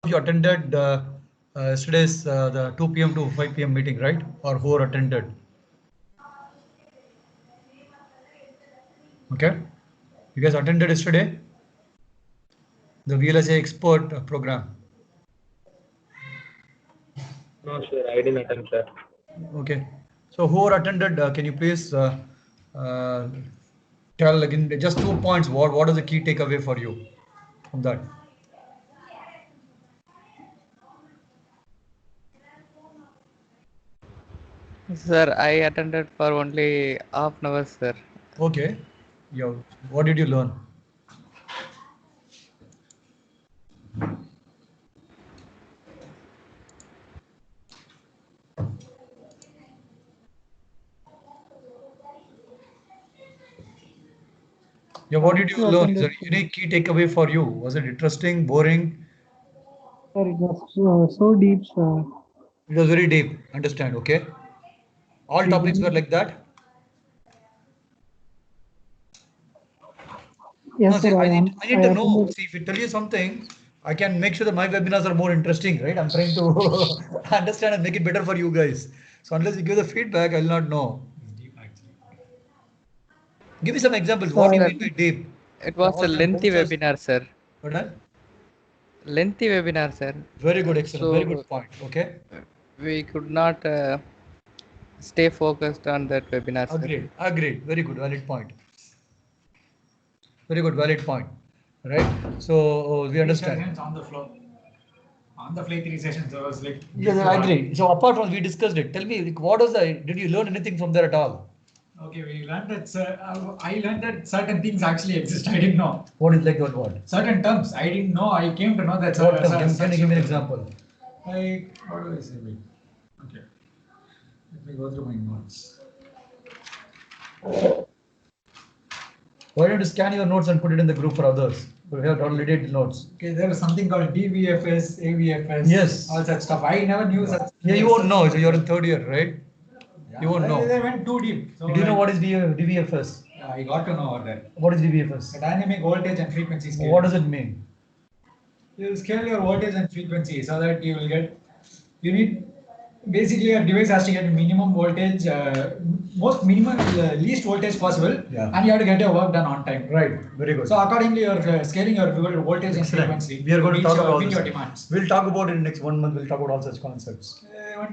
You attended yesterday's the 2 p.m. to 5 p.m. meeting, right? Or who are attended? Okay, you guys attended yesterday the VLSA expert program. No, sir, I didn't attend, sir. Okay, so who are attended? Can you please tell again just 2 points? What is the key takeaway for you from that? Sir, I attended for only half an hour, sir. Okay, what did you learn? Yeah, what did you learn? Is there any key takeaway for you? Was it interesting, boring? Sir, it was so deep, sir. It was very deep. Understand? Okay. All topics were like that. Yes, No, see, sir. I need to know. attended. See, if I tell you something, I can make sure that my webinars are more interesting, right? I'm trying to understand and make it better for you guys. So unless you give the feedback, I'll not know. Give me some examples. What do you mean by deep? It was a lengthy webinar, sir. What? Lengthy webinar, sir. Very good, excellent. Very good point. Okay. We could not stay focused on that webinar, sir. Agreed. Very good, valid point. Very good, valid point. Right? So we understand. On the floor. On the fly 3 sessions, I was like. Yes, I agree. So apart from we discussed it, tell me, what was did you learn anything from there at all? Okay, we learned that I learned that certain things actually exist. I didn't know. What is like what? Certain terms I didn't know. I came to know that. What term? Can you give me an example? Like, what do I say? Wait. Okay. Let me go through my notes. Why don't you scan your notes and put it in the group for others? We have already did notes. Okay, there was something called DVFS, AVFS. Yes. All that stuff. I never knew such. Yeah, you won't know. So you're in third year, right? Yeah, you won't know. They went too deep. So do you know what is DVFS? Yeah, I got to know about that. What is DVFS? The dynamic voltage and frequency scale. What does it mean? You scale your voltage and frequency so that you will get. You need basically your device has to get minimum voltage, least voltage possible, and you have to get your work done on time. Right. Very good. So accordingly, you're scaling your voltage and frequency. We are going to talk about your demands. We'll talk about it in next 1 month. We'll talk about all such concepts.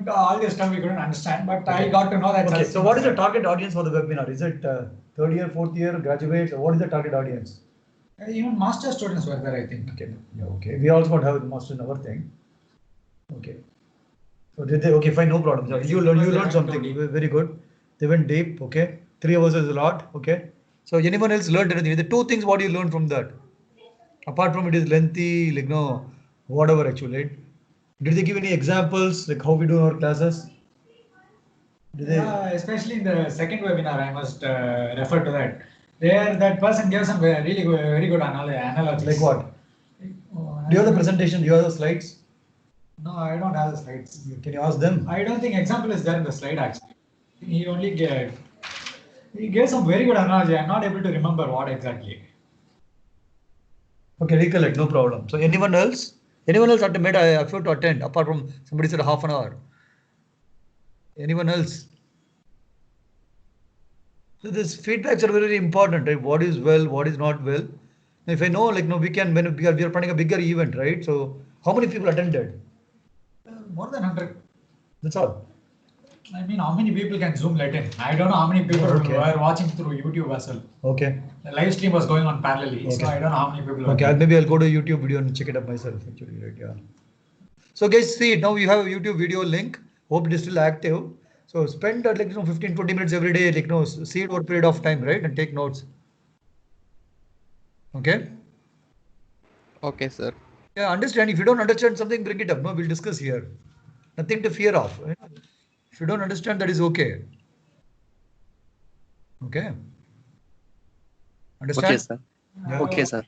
All this stuff we couldn't understand, but okay. I got to know that. Okay. So what is the target audience for the webinar? Is it third year, fourth year, graduates? Or what is the target audience? Even master students were there, I think. Okay. Yeah, okay. We also got to have the master in our thing. Okay. So did they? Okay, fine, no problem. So you learned something. Very good. They went deep. Okay. 3 hours is a lot. Okay. So anyone else learned anything? The 2 things. What do you learn from that? Apart from it is lengthy, like no, whatever actually. Right? Did they give any examples like how we do in our classes? Especially in the second webinar, I must refer to that. There, that person gave some really good, very good analogies. Like what? Do you have the presentation? Do you have the slides? No, I don't have the slides. Can you ask them? I don't think example is there in the slide actually. He only gave some very good analogy. I'm not able to remember what exactly. Okay, recollect, no problem. So anyone else? Anyone else made an effort to attend apart from somebody said half an hour? Anyone else? So these feedbacks are very important, right? What is well, what is not well. If I know, like no, we can when we are planning a bigger event, right? So how many people attended? More than 100. That's all. I mean, how many people can Zoom let in? I don't know how many people were watching through YouTube as well. Okay. The live stream was going on parallelly, so I don't know how many people. Okay, maybe I'll go to YouTube video and check it up myself. Actually, right? Yeah. So guys, see now you have a YouTube video link. Hope it is still active. So spend like 15-20 minutes every day, like see it over a period of time, right, and take notes. Okay. Okay, sir. Yeah, understand. If you don't understand something, bring it up. No, we'll discuss here. Nothing to fear of. If you don't understand, that is okay. Okay. Understand? Okay, sir. Yeah. Okay, sir.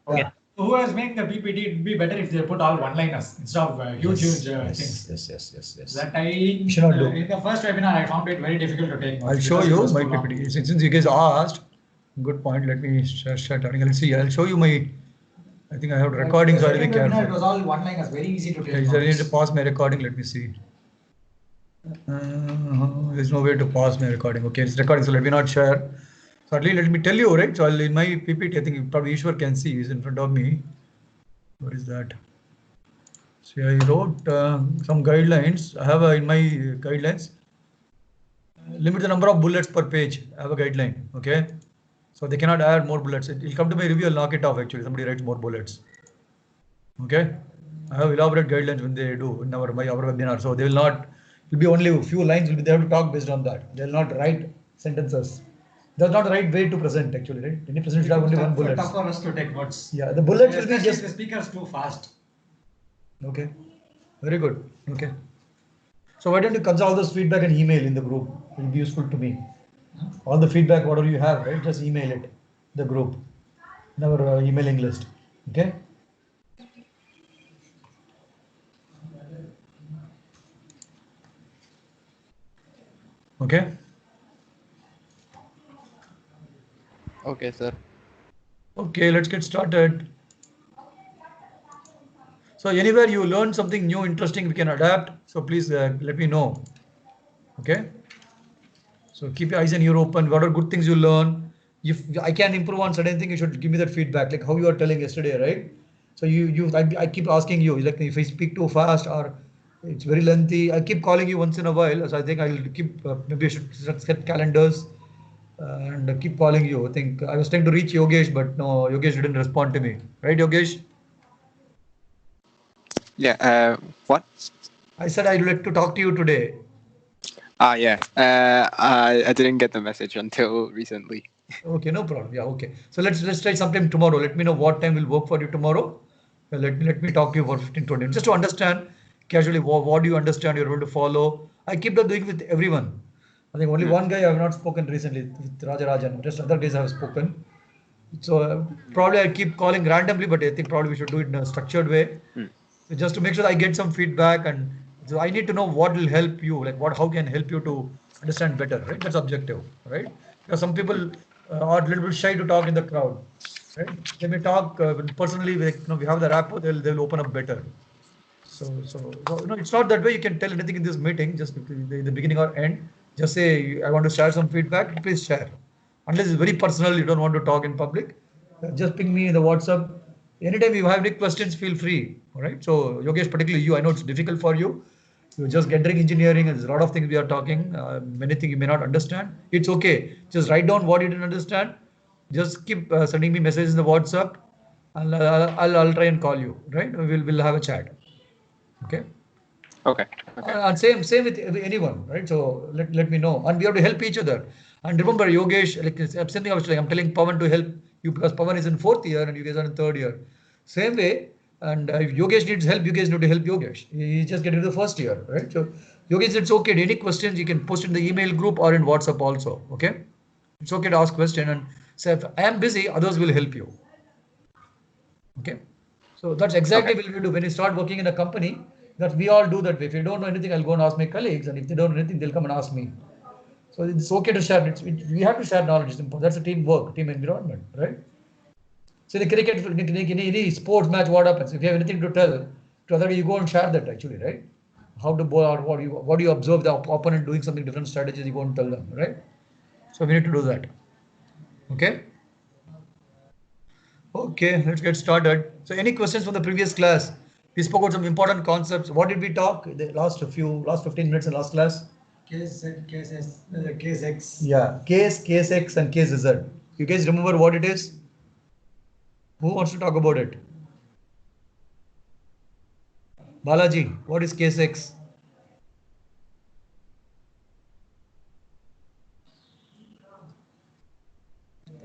Okay. So who was making the PPT? It would be better if they put all one-liners instead of huge things. Yes. That I should not do. In the first webinar, I found it very difficult to take. I'll show you my PPT. Since you guys asked, good point. Let me start turning. Let's see. I'll show you my I think I have recording, so I'll be Second webinar, it careful. was all one-liners, very easy to take Is there any notes. to pause my recording? Let me see. There's no way to pause my recording. Okay, it's recording, so let me not share. So at least let me tell you, right? So in my PPT, I think probably Ishwar can see, is in front of me. What is that? See, I wrote some guidelines. I have in my guidelines, limit the number of bullets per page. I have a guideline, okay? So they cannot add more bullets. It will come to my review, I'll knock it off actually. Somebody writes more bullets. Okay? I have elaborate guidelines when they do in our webinar. So they will not, it will be only a few lines, will be they have to talk based on that. They will not write sentences. That's not the right way to present actually, right? Any present should have only one bullet. Tough for us to take notes. Yeah, the bullets will be Especially just. if the speaker is too fast. Okay, very good. Okay. So why don't you consider all this feedback and email in the group? It will be useful to me. All the feedback, whatever you have, right? Just email it, the group, in our emailing list. Okay. Okay. Okay, sir. Okay, let's get started. So anywhere you learn something new, interesting, we can adapt. So please let me know. Okay. So keep your eyes and ear open. What are good things you learn? If I can improve on certain thing, you should give me that feedback. Like how you are telling yesterday, right? So I keep asking you, like if I speak too fast or it's very lengthy, I keep calling you once in a while. So I think I'll keep maybe I should set calendars and keep calling you. I think I was trying to reach Yogesh, but no, Yogesh didn't respond to me. Right, Yogesh? Yeah, what? I said I'd like to talk to you today. Yeah. I didn't get the message until recently. Okay, no problem. Yeah, okay. So let's try sometime tomorrow. Let me know what time will work for you tomorrow. Let me talk to you for 15, 20 minutes just to understand casually what do you understand you're able to follow. I keep on doing with everyone. I think only one guy I have not spoken recently with Rajarajan. Just other guys I have spoken. So probably I keep calling randomly, but I think probably we should do it in a structured way. So just to make sure I get some feedback, and so I need to know what will help you, like how can help you to understand better, right? That's objective, right? Because some people are a little bit shy to talk in the crowd, right? They may talk personally, we have the rapport, they'll open up better. So it's not that way. You can tell anything in this meeting, just in the beginning or end. Just say, I want to share some feedback. Please share. Unless it's very personal, you don't want to talk in public. Just ping me in the WhatsApp. Anytime you have any questions, feel free. All right. So Yogesh, particularly you, I know it's difficult for you. You're just getting engineering, and there's a lot of things we are talking. Many things you may not understand. It's okay. Just write down what you didn't understand. Just keep sending me messages in the WhatsApp, and I'll try and call you. Right? We'll have a chat. Okay. Okay. And same with anyone, right? So let me know, and we have to help each other. And remember, Yogesh, like same thing I was telling, I'm telling Pawan to help you because Pawan is in 4th year and you guys are in 3rd year. Same way, and if Yogesh needs help, you guys need to help Yogesh. He's just getting to the 1st year, right? So Yogesh, it's okay. Any questions you can post in the email group or in WhatsApp also. Okay, it's okay to ask question and say if I am busy, others will help you. Okay. So that's exactly what we do when you start working in a company. That we all do that way. If you don't know anything, I'll go and ask my colleagues, and if they don't know anything, they'll come and ask me. So it's okay to share. We have to share knowledge. It's important. That's a teamwork, team environment, right? So in the cricket, any sports match, what happens? If you have anything to tell to other, you go and share that actually, right? How to bowl or what do you observe the opponent doing something different strategies, you go and tell them, right? So we need to do that. Okay. Okay, let's get started. So any questions from the previous class? We spoke about some important concepts. What did we talk the last 15 minutes in last class? Case X. Yeah, case X and case Z. You guys remember what it is? Who wants to talk about it? Balaji, what is case X?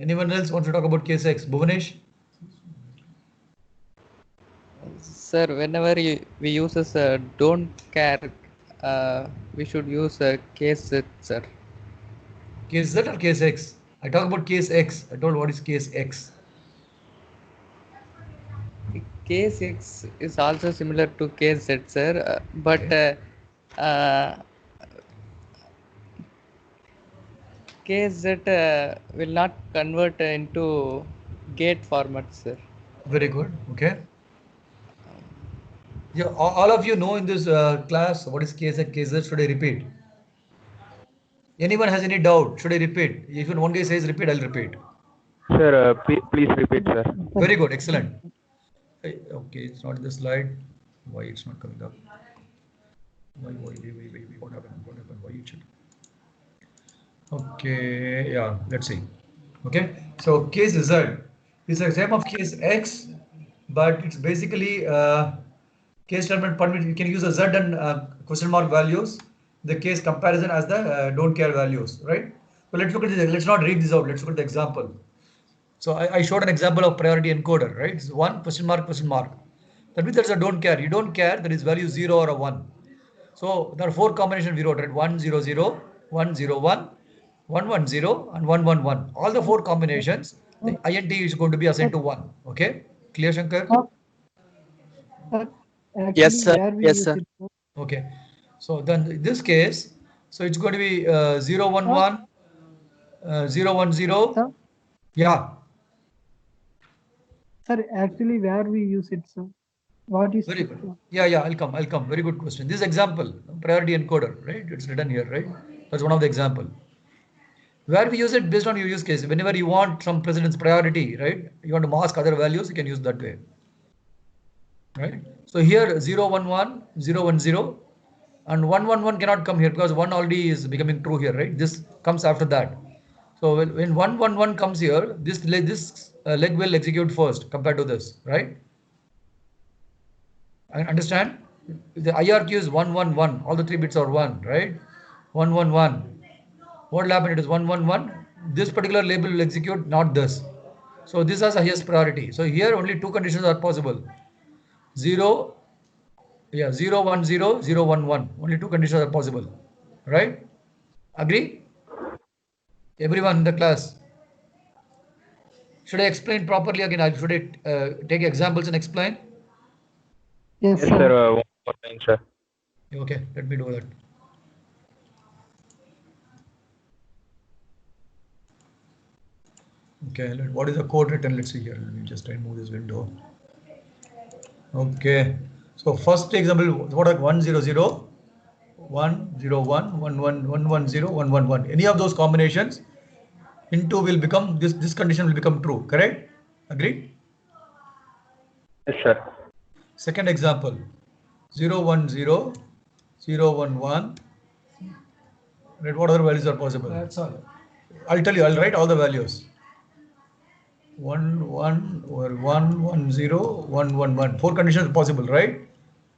Anyone else wants to talk about case X? Bhuvanesh? Sir, whenever we use don't care, we should use case Z, sir. Case Z or case X? I talk about case X. I told what is case X. Case X is also similar to case Z, sir, but case Z will not convert into gate format, sir. Very good. Okay. Yeah, all of you know in this class what is case and cases. Should I repeat? Anyone has any doubt? Should I repeat? If one guy says repeat, I'll repeat. Sir, please repeat, sir. Very good. Excellent. Okay, it's not in the slide. Why it's not coming up? Why, what happened? Why it should? Okay, yeah, let's see. Okay, so case Z is the same of case X, but it's basically case statement permit. You can use the Z and question mark values. The case comparison as the don't care values, right? So let's look at this. Let's not read this out. Let's look at the example. So I showed an example of priority encoder, right? It's 1 question mark question mark. That means there's a don't care. You don't care that is value 0 or a 1. So there are 4 combinations we wrote, right? 1 0 0, 1 0 1, 1 1 0, and 1 1 1. All the 4 combinations, the INT is going to be assigned to 1. Okay? Clear, Shankar? Yes, sir. Where we Yes, use sir. it, sir. Okay. So then in this case, so it's going to be 0 1 1, 0 1 0. Sir? Yeah. Sir, actually, where we use it, sir? What is Very it, good. sir? Yeah, I'll come. Very good question. This example, priority encoder, right? It's written here, right? That's one of the example. Where we use it based on your use case. Whenever you want some precedence priority, right? You want to mask other values, you can use that way. Right? So here 0 1 1, 0 1 0, and 1 1 1 cannot come here because 1 already is becoming true here, right? This comes after that. So when 1 1 1 comes here, this leg will execute first compared to this, right? I understand? The IRQ is 1 1 1. All the 3 bits are 1, right? 1 1 1. What will happen? It is 1 1 1. This particular label will execute, not this. So this has highest priority. So here only 2 conditions are possible. 0 1 0, 0 1 1. Only 2 conditions are possible. Right? Agree? Everyone in the class. Should I explain properly again? Should I take examples and explain? Yes, Yes, sir. sir. One more time, sir. Okay, let me do that. Okay, what is the code written? Let's see here. Let me just try and move this window. Okay, so first example, what are 1 0 0, 1 0 1, 1 1 1 1 0, 1 1 1. Any of those combinations into will become this condition will become true. Correct? Agreed? Yes, sir. Second example, 0 1 0, 0 1 1. Right, what other values are possible? That's all. I'll tell you. I'll write all the values. 1 1 or 1 1 0, 1 1 1. 4 conditions are possible, right?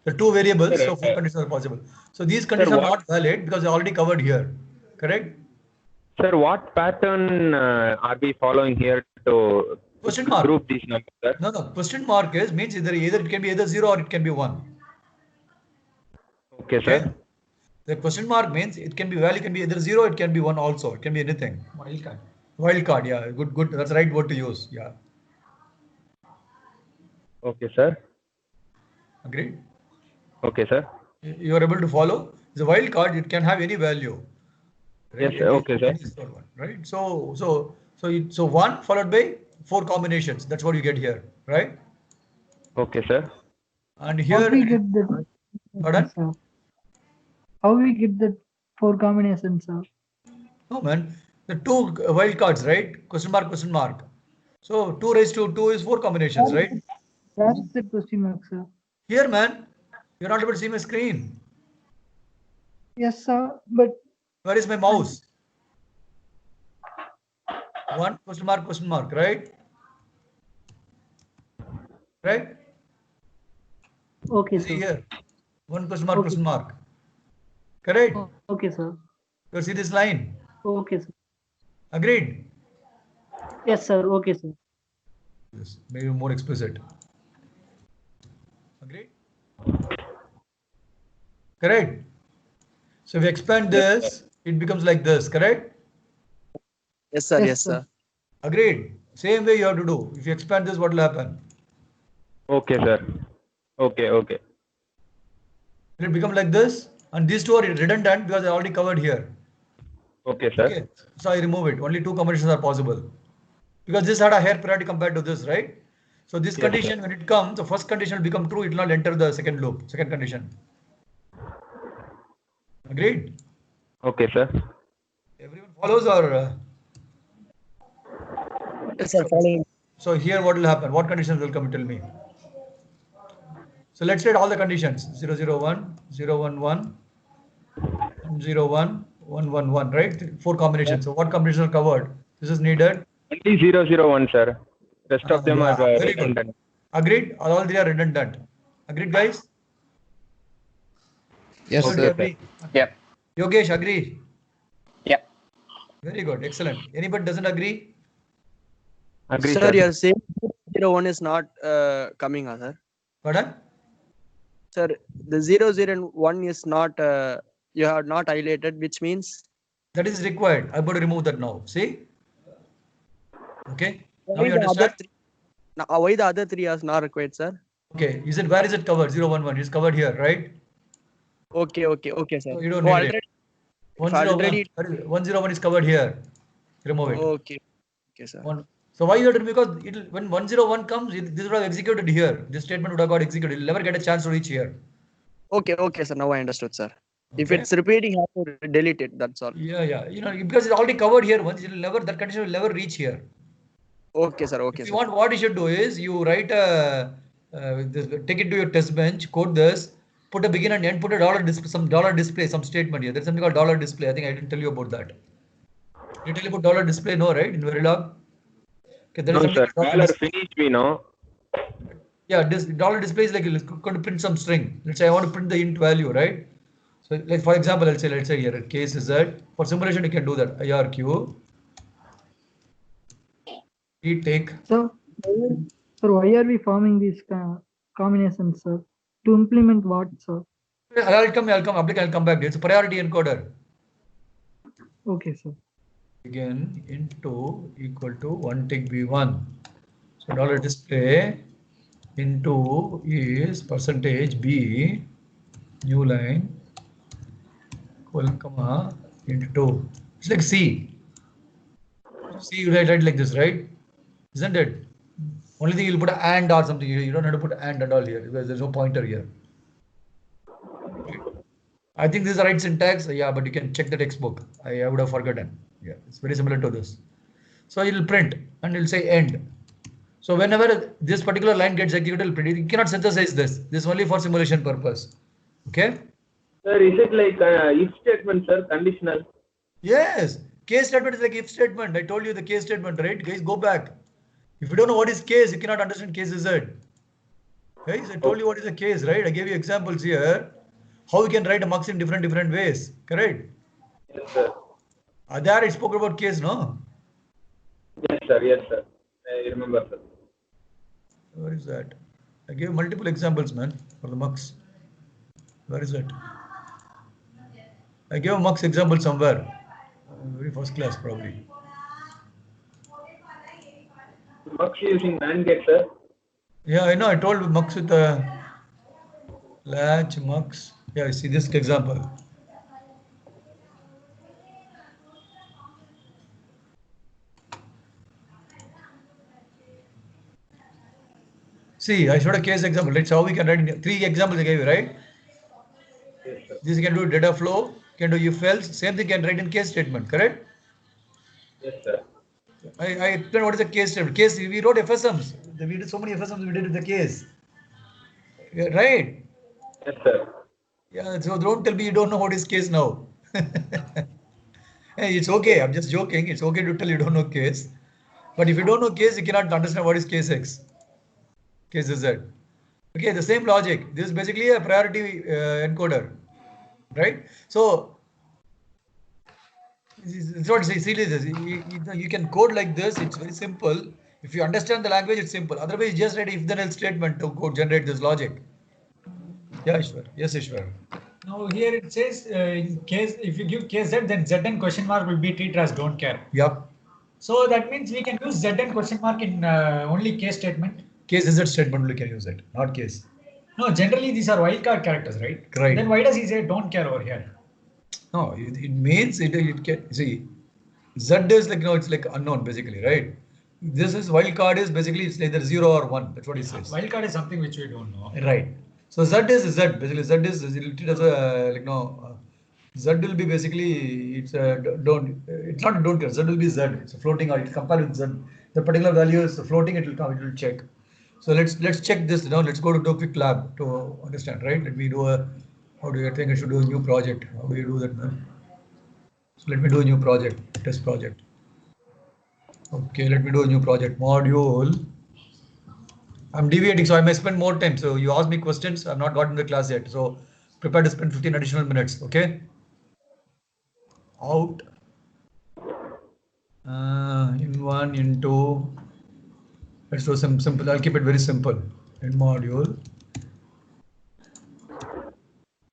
The 2 variables, so 4 conditions are possible. So these conditions are not valid because they're already covered here. Correct? Sir, what pattern are we following here to Question mark. group these numbers, sir? No. Question mark means either it can be either 0 or it can be 1. Okay, sir. Okay? The question mark means it can be value can be either 0, it can be 1 also. It can be anything. Wildcard. Wildcard, yeah. Good. That's the right word to use. Yeah. Okay, sir. Agreed? Okay, sir. You are able to follow? The wildcard, it can have any value. Right? Yes, sir. Okay, sir. Right? So 1 followed by 4 combinations. That's what you get here, right? Okay, sir. And How here, we get the pardon? sir? How we get the 4 combinations, sir? No, man. The 2 wildcards, right? Question mark. So 2 raised to 2 is 4 combinations, right? That's the question mark, sir. Here, man, you're not able to see my screen. Yes, sir. But Where is my mouse? 1 question mark, right? Right? okay, See sir. here. 1 question Okay. mark. Correct? Okay, sir. You see this line? Okay, sir. Agreed? Yes, sir. Okay, sir. Yes, maybe more explicit. Agreed? Correct? So if we expand this, it becomes like this, correct? Yes, sir. Yes, Yes, sir. sir. Agreed. Same way you have to do. If you expand this, what will happen? Okay, sir. Okay. Will it become like this? And these 2 are redundant because they're already covered here. Okay, sir. Okay. So I remove it. Only 2 combinations are possible. Because this had a higher priority compared to this, right? So this Yes, condition, when it comes, the first condition will become true. It will not enter the second loop, second condition. Agreed? Okay, sir. Everyone follows or? Yes, sir, following. So here what will happen? What conditions will come? Tell me. So let's read all the conditions. 0, 0, 1, 0, 1, 1, 0, 1, 1, 1, 1, right? 4 combinations. So what combinations are covered? This is needed. Only 001, sir. Rest of them Yeah, are very good. redundant. Agreed? All three are redundant. Agreed, guys? Yes, Good, sir. you agree? Yep. Yogesh, agree? Yep. Very good, excellent. Anybody doesn't agree? Agree, Sir, sir. you're saying 01 is not coming, sir. Pardon? Sir, the 001 is not, you have not highlighted, which means? That is required. I'm going to remove that now. See? Okay. Now Why you the other understand? three, why the other three are not required, sir? Okay. Is it where is it covered? 011 is covered here, right? Okay, sir. So you don't Oh, need it. already, 101 is covered here. Remove it. okay, sir. So why you have to, because when 101 comes, this would have executed here. This statement would have got executed. You'll never get a chance to reach here. Okay, sir. Now I understood, sir. If Okay. it's repeating, you have to delete it. That's all. Yeah. You know, because it's already covered here. Once you'll never, that condition will never reach here. Okay, sir. Okay, If you sir. want, what you should do is you write take it to your test bench, code this, put a begin and end, put a dollar display, some statement here. There's something called dollar display. I think I didn't tell you about that. Did I tell you about dollar display? No, right? In Verilog? Okay, there is No, something sir. called dollar Dollar display. finish we know. Yeah, this dollar display is like you're going to print some string. Let's say I want to print the int value, right? So, like for example, let's say here case is that for simulation you can do that. IRQ. We take. So, why are we forming these combinations, sir? To implement what, sir? I'll come. I'll come back. It's a priority encoder. Okay, sir. Again, into equal to 1 tick b1. So dollar display into is percentage b new line colon comma into 2. It's like C. C you write like this, right? Isn't it? Only thing you'll put an and or something. You don't have to put and at all here because there's no pointer here. I think this is the right syntax. Yeah, but you can check the textbook. I would have forgotten. Yeah, it's very similar to this. So it'll print and it'll say end. So whenever this particular line gets executed, it'll print. You cannot synthesize this. This is only for simulation purpose. Okay? Sir, is it like if statement, sir? Conditional? Yes. Case statement is like if statement. I told you the case statement, right? Guys, go back. If you don't know what is case, you cannot understand case Z. Guys, I told you what is a case, right? I gave you examples here. How you can write a mux in different ways. Correct? Yes, sir. There I spoke about case, no? Yes, sir. I remember, sir. Where is that? I gave multiple examples, man, for the mux. Where is it? I gave a mux example somewhere. Very first class, probably. Mux using NAND gate, sir. Yeah, I know. I told mux with the latch mux. Yeah, see this example. See, I showed a case example. That's how we can write 3 examples I gave you, right? Yes, sir. This you can do data flow, can do if else, same thing can write in case statement, correct? Yes, sir. I explained what is a case statement. Case, we wrote FSMs. We did so many FSMs we did with the case. Yeah, right? Yes, sir. Yeah, so don't tell me you don't know what is case now. Hey, it's okay. I'm just joking. It's okay to tell you don't know case. But if you don't know case, you cannot understand what is case X. Case Z. Okay, the same logic. This is basically a priority encoder. Right? So, it's what see this. You can code like this. It's very simple. If you understand the language, it's simple. Otherwise, just write if then else statement to generate this logic. Yeah, Ishwar. Yes, Ishwar. Now here it says in case if you give case Z, then Zn question mark will be treated as don't care. Yep. So that means we can use Zn question mark in only case statement. Case Z statement we can use it, not case. No, generally these are wildcard characters, right? Right. Then why does he say don't care over here? No, it means it can see Z is like it's like unknown basically, right? this is wildcard is basically it's either 0 or 1. That's what he says. Wildcard is something which we don't know. Right. So Z is Z. Basically, Z is it as a like no. Z will be basically it's a don't. It's not a don't care. Z will be Z. It's a floating or it compare with Z. The particular value is floating. It will come. It will check. So let's check this now. Let's go to quick lab to understand. Right. Let me do a. How do you think I should do a new project? How do you do that, man? So let me do a new project. Test project. Okay. Let me do a new project module. I'm deviating, so I may spend more time. So you ask me questions. I've not gotten the class yet. So prepare to spend 15 additional minutes. Okay. Out. In one, in two. Let's do some simple. I'll keep it very simple. In module.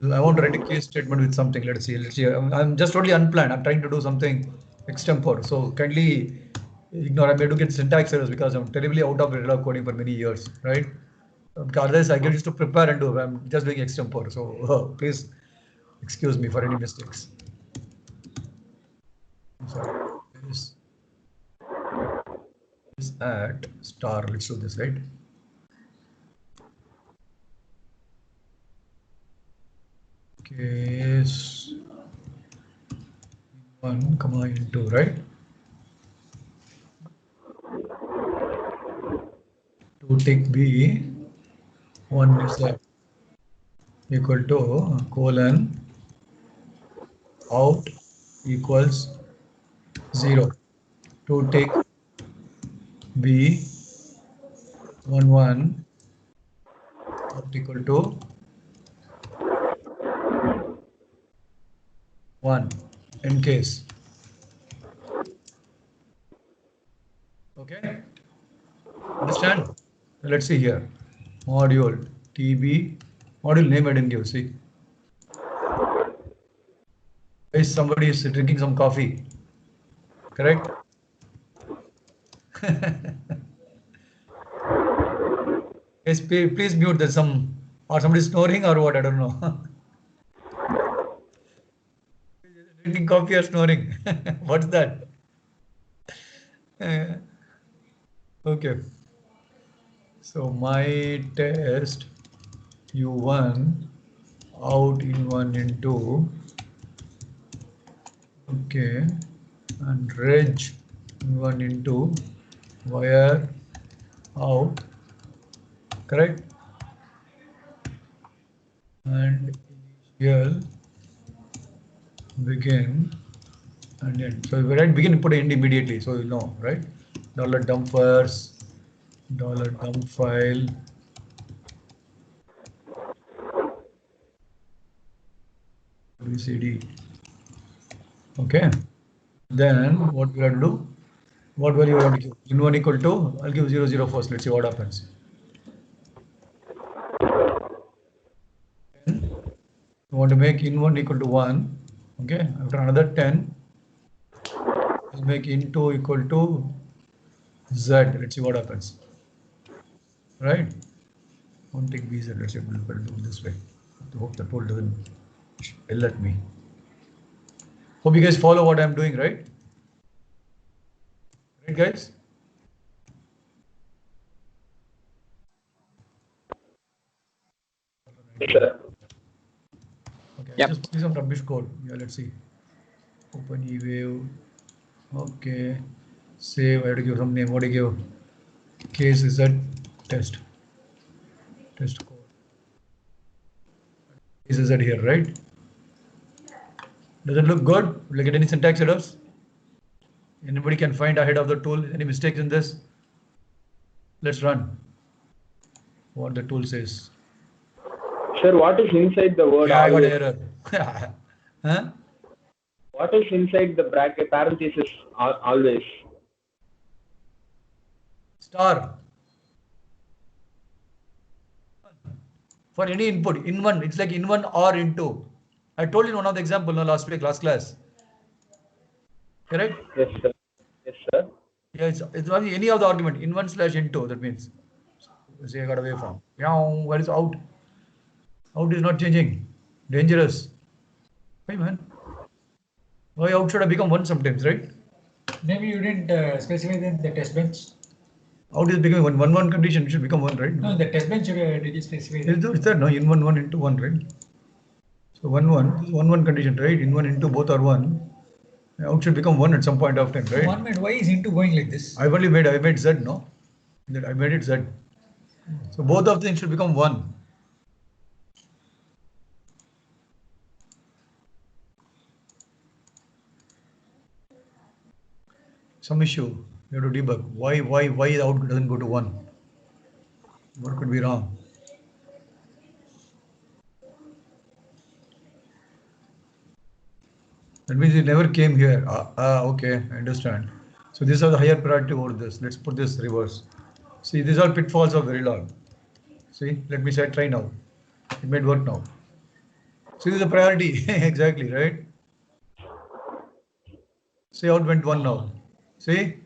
I want to write a case statement with something. Let's see. Let's see. I'm just totally unplanned. I'm trying to do something extempore. So kindly ignore. I may do get syntax errors because I'm terribly out of regular coding for many years, right? Because otherwise I get used to prepare and do. I'm just doing extempore. So please excuse me for any mistakes. Sorry. This is at star. Let's do this, right? Case 1, comma into, right? To take B, 1 is that equal to colon out equals 0. To take B 1 out equal to 1 in case. Okay, understand? Let's see here. Module TB, module name I didn't give. See, guys, somebody is drinking some coffee. Correct? Yes, please mute. There's some or somebody snoring or what? I don't know. Drinking coffee or snoring? What's that? Okay. So my test U1 out in 1 in 2. Okay. And reg in 1 in 2 wire out. Correct? And initial begin and end. So if we write begin, put end immediately, so you know, right? $dump first, $dump file, cd. Okay. Then what we have to do? What value we have to give? In1 equal to, I'll give 0, 0 first. Let's see what happens. We want to make in1 equal to 1. Okay, after another 10, we'll make in2 equal to z. Let's see what happens. Right? Won't take bz. Let's see, we'll do this way. I hope the tool doesn't yell at me. Hope you guys follow what I'm doing, right? Right, guys? Sure. Okay, Yep. just put some rubbish code. Yeah, let's see. Open eWave. Okay. Save. I have to give some name. What do you give? Case is that test. Test code. Case is that here, right? Does it look good? Will I get any syntax errors? Anybody can find ahead of the tool? Any mistakes in this? Let's run. What the tool says. Sir, what is inside the word Yeah, I got always? error. Huh? What is inside the bracket parenthesis always? Star. For any input, in one, it's like in one or into. I told you in one of the example no, last week, last class. Correct? Yes, sir. Yes, sir. Yeah, it's only any of the argument, in one slash into, that means. Say I got away from. Yeah, where is out? Out is not changing. Dangerous. Hey man. Why out should have become one sometimes, right? Maybe you didn't specify in the test bench. Out is becoming one. 1 1 condition, it should become 1, right? No, the test bench did you specify that? It's there, no? In 1 1 into 1, right? So 1 1, this is 1 1 condition, right? In 1 into both are 1. Out should become 1 at some point of time, right? 1 minute, why is into going like this? I made Z, no? That I made it Z. So both of them should become 1. Some issue. You have to debug. Why the out doesn't go to 1? What could be wrong? That means it never came here. Okay, I understand. So these are the higher priority over this. Let's put this reverse. See, these are pitfalls of Verilog. See, let me try now. It might work now. See, this is a priority. Exactly, right? See, out went 1 now. See?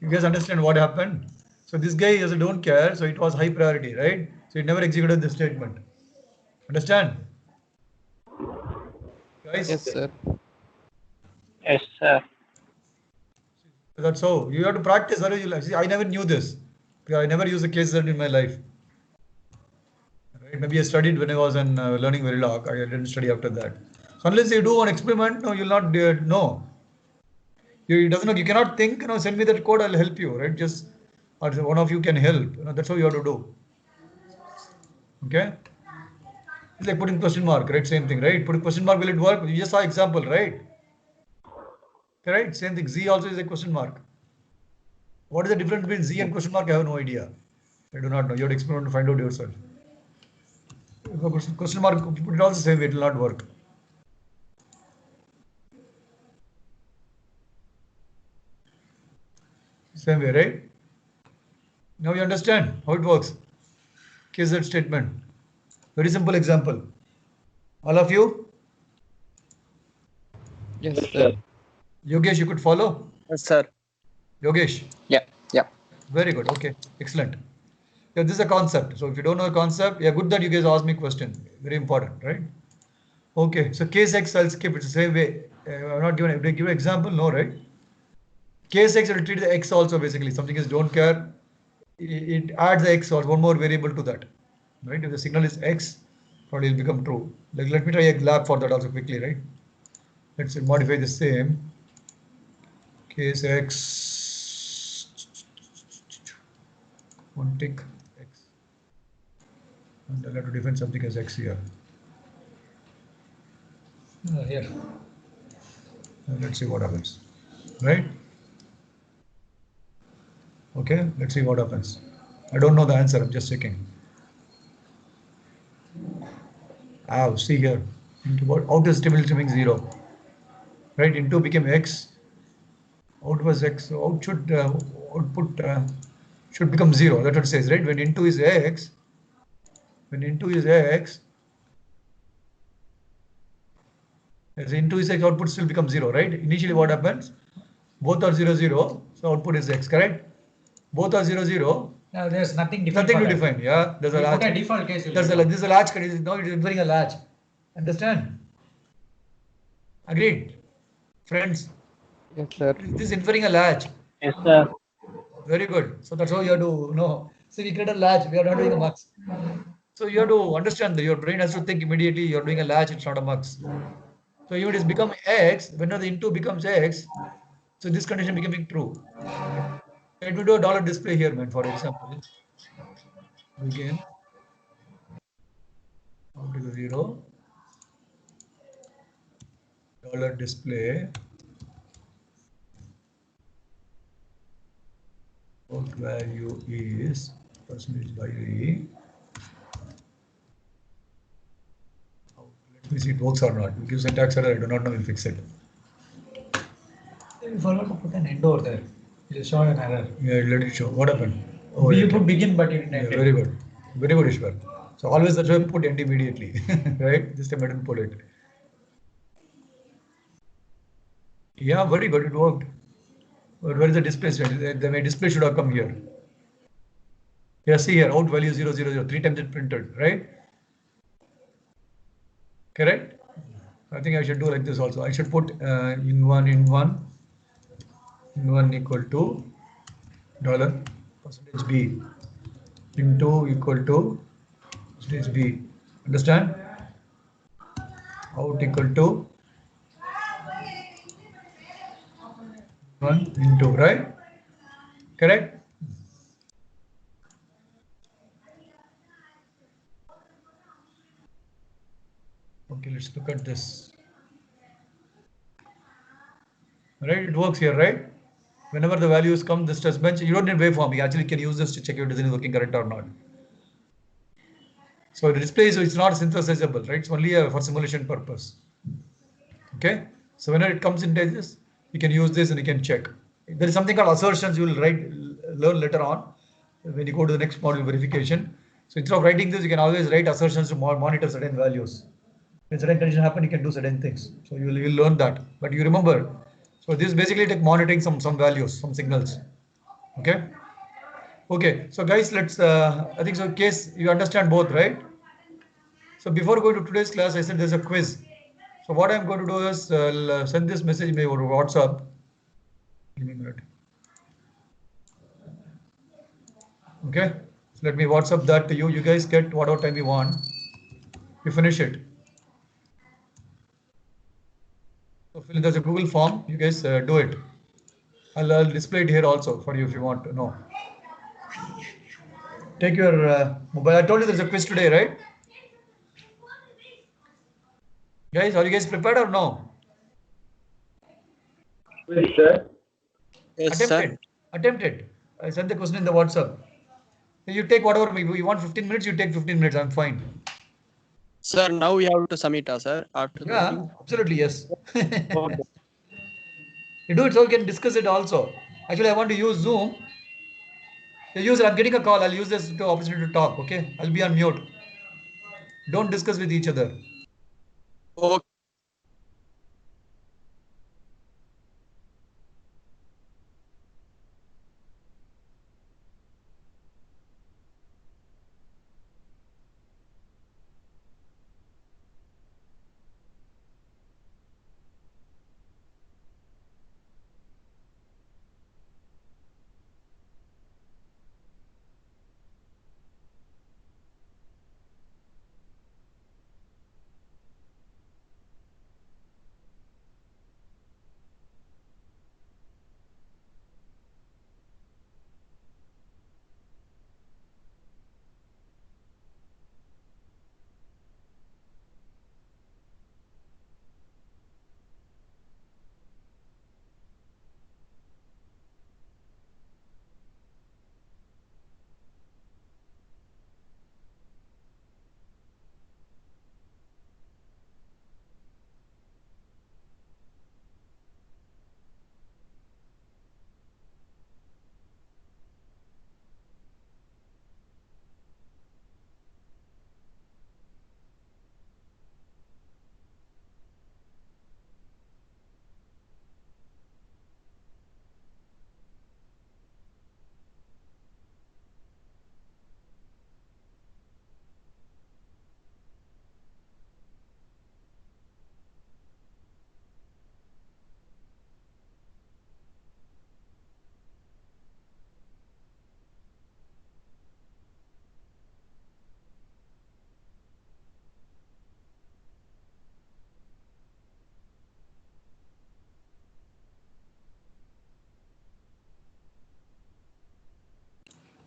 You guys understand what happened? So this guy is a don't care, so it was high priority, right? So it never executed the statement. Understand? Guys? Yes, sir. Yes, sir. That's how you have to practice. See, I never knew this. I never used a case study in my life. Right? Maybe I studied when I was in learning Verilog. I didn't study after that. So unless you do an experiment, no, you'll not know. You doesn't know. You cannot think. Send me that code. I'll help you. Right? Just or one of you can help. That's how you have to do. Okay. It's like putting question mark. Right? Same thing. Right? Putting question mark. Will it work? You just saw example. Right? Right? Same thing. Z also is a question mark. What is the difference between Z and question mark? I have no idea. I do not know. You have to experiment to find out yourself. If question mark, put it also the same way, it will not work. Same way, right? Now you understand how it works. KZ statement. Very simple example. All of you? Yes, sir. Yogesh, you could follow? Yes, sir. Yogesh? Yeah. Very good. Okay. Excellent. Yeah, this is a concept. So if you don't know a concept, yeah, good that you guys asked me a question. Very important, right? Okay. So case X, I'll skip. It's the same way. I'm not giving. Did I give an example? No, right? Case X will treat the X also basically. Something is don't care. It adds the X or one more variable to that, right? If the signal is X, probably will become true. Like, let me try a lab for that also quickly, right? Let's modify the same. Case X. One tick X. And I'll have to define something as X here. Here. Let's see what happens. Right? Okay, let's see what happens. I don't know the answer, I'm just checking. See here. Into what? Out is still becoming 0. Right? Into became X. Out was X. So out should output should become 0. That's what it says, right? When into is X, as into is X, output still becomes 0, right? Initially what happens? Both are 0, 0, so output is X, correct? Both are 0, 0. Now there's nothing different. Nothing to define, yeah. There's a latch. Put a default case. This is a latch condition. Now it is inferring a latch. Understand? Agreed? Friends? Yes, sir. This is inferring a latch. Yes, sir. Very good. So that's how you have to know. So we create a latch. We are not doing a mux. So you have to understand that your brain has to think immediately. You're doing a latch. It's not a mux. So if it is become X, whenever the into becomes X, so this condition becoming true. Let me do a dollar display here, man. For example, begin out to 0 dollar display. Out value is percentage by E. Let me see it works or not. We give syntax error, I do not know, we'll fix it. You forgot to put an end over there. It will show an error. Yeah, let it show. What happened? Oh, You yeah. put begin, but you didn't Yeah, end it. very good. Very good, Ishwar. So always that's why I put end immediately. Right? This time I didn't put it. Yeah, very good. It worked. But where is the display? The display should have come here. Yeah, see here, out value 0, 0, 0. 3 times it printed, right? Correct? I think I should do like this also. I should put in one equal to dollar percentage B into equal to percentage B. Understand? Out equal to 1 into, right? Correct? Okay, let's look at this. Right, it works here, right? Whenever the values come, this test bench, you don't need waveform. You actually can use this to check your design is working correct or not. So the display is it's not synthesizable, right? It's only for simulation purpose. Okay. So whenever it comes into this, you can use this and you can check. There is something called assertions you will learn later on when you go to the next module verification. So instead of writing this, you can always write assertions to monitor certain values. When certain conditions happen, you can do certain things. So you will learn that. But you remember, so this is basically like monitoring some values, some signals. Okay. Okay. So guys, let's. I think so. Case you understand both, right? So before going to today's class, I said there's a quiz. So what I'm going to do is send this message over WhatsApp. Give me a minute. Okay. So let me WhatsApp that to you. You guys get whatever time you want. You finish it. So there's a Google form. You guys do it. I'll display it here also for you if you want to know. Take your mobile. I told you there's a quiz today, right? Guys, are you guys prepared or no? Yes, sir. Yes, sir. Attempt it. I sent the question in the WhatsApp. You take whatever you want. 15 minutes. You take 15 minutes. I'm fine. Sir, now we have to submit, sir. After Yeah, absolutely yes. Okay. You do it so we can discuss it also. Actually, I want to use Zoom. I'm getting a call. I'll use this opportunity to talk. Okay, I'll be on mute. Don't discuss with each other. Okay.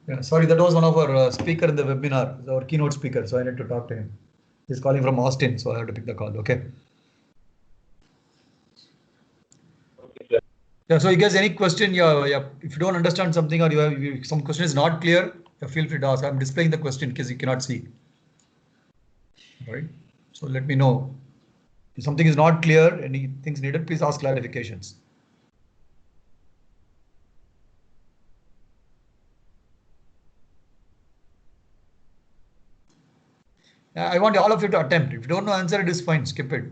Yeah, sorry, that was one of our speaker in the webinar, our keynote speaker. So I need to talk to him. He's calling from Austin, so I have to pick the call. Okay. Yeah. So you guys, any question? Yeah. If you don't understand something or some question is not clear, feel free to ask. I'm displaying the question because you cannot see. All right. So let me know if something is not clear. Anything's needed, please ask clarifications. I want all of you to attempt. If you don't know answer, it is fine. Skip it.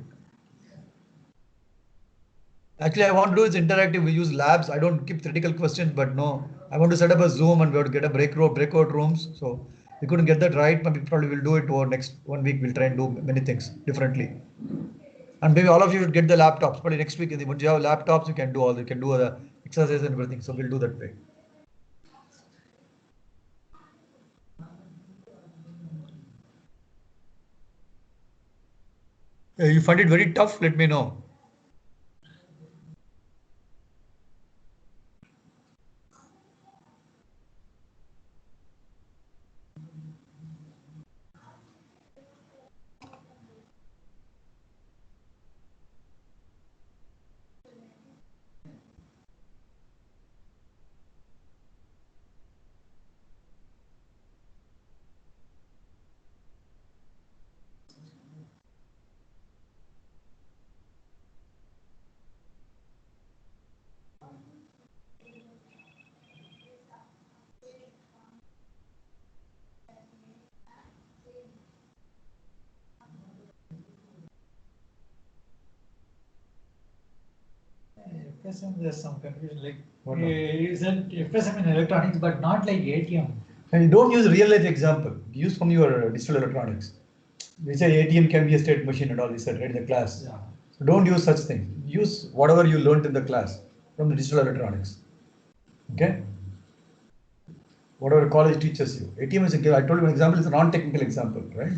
Actually, I want to do is interactive. We use labs. I don't keep theoretical questions, but no, I want to set up a Zoom and we have to get a breakout rooms. So we couldn't get that right, but we probably will do it over next 1 week. We'll try and do many things differently. And maybe all of you would get the laptops. Probably next week, when you have laptops, you can do the exercises and everything. So we'll do that way. You find it very tough? Let me know. FSM, there's some confusion. Like, What now? isn't FSM in electronics, but not like ATM. And you don't use real life example. Use from your digital electronics. We say ATM can be a state machine and all we said right in the class. Yeah. So don't use such things. Use whatever you learned in the class from the digital electronics. Okay? Whatever college teaches you. ATM is I told you an example is a non-technical example, right?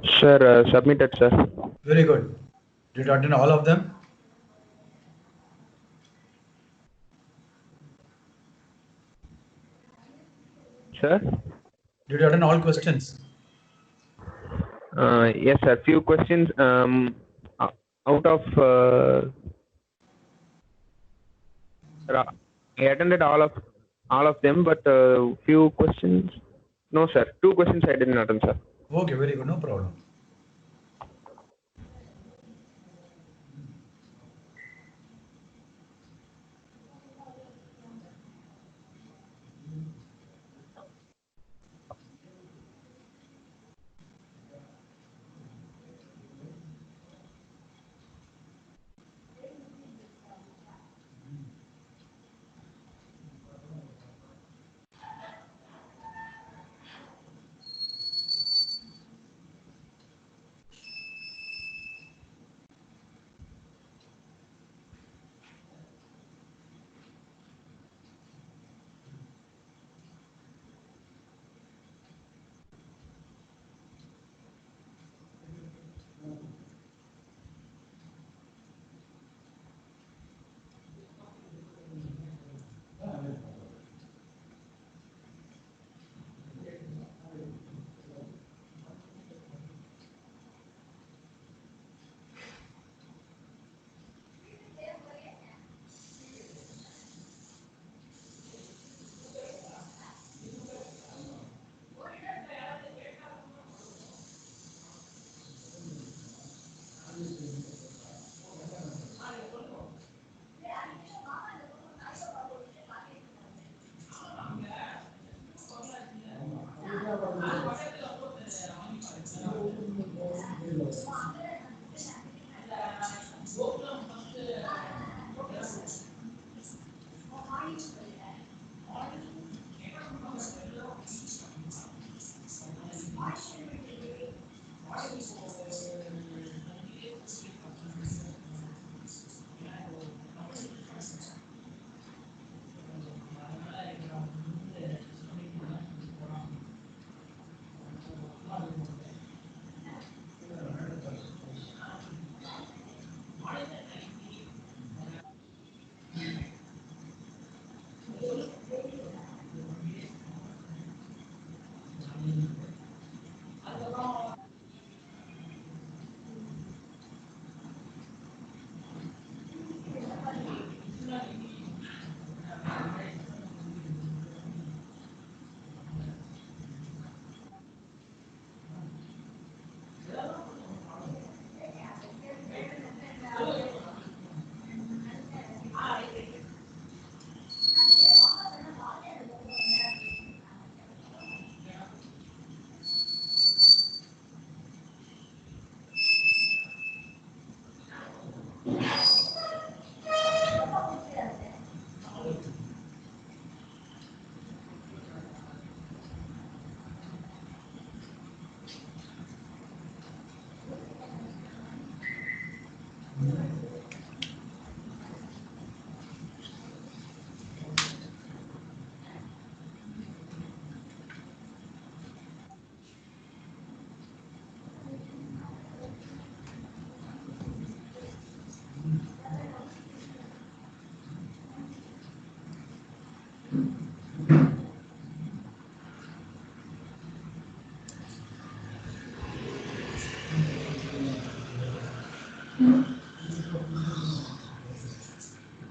Sure, submitted, sir. Very good. Did you attend all of them? Sir? Did you attend all questions? Yes, sir. Few questions. Out of I attended all of them, but few questions. No, sir. 2 questions I didn't attend, sir. Okay, very good. No problem.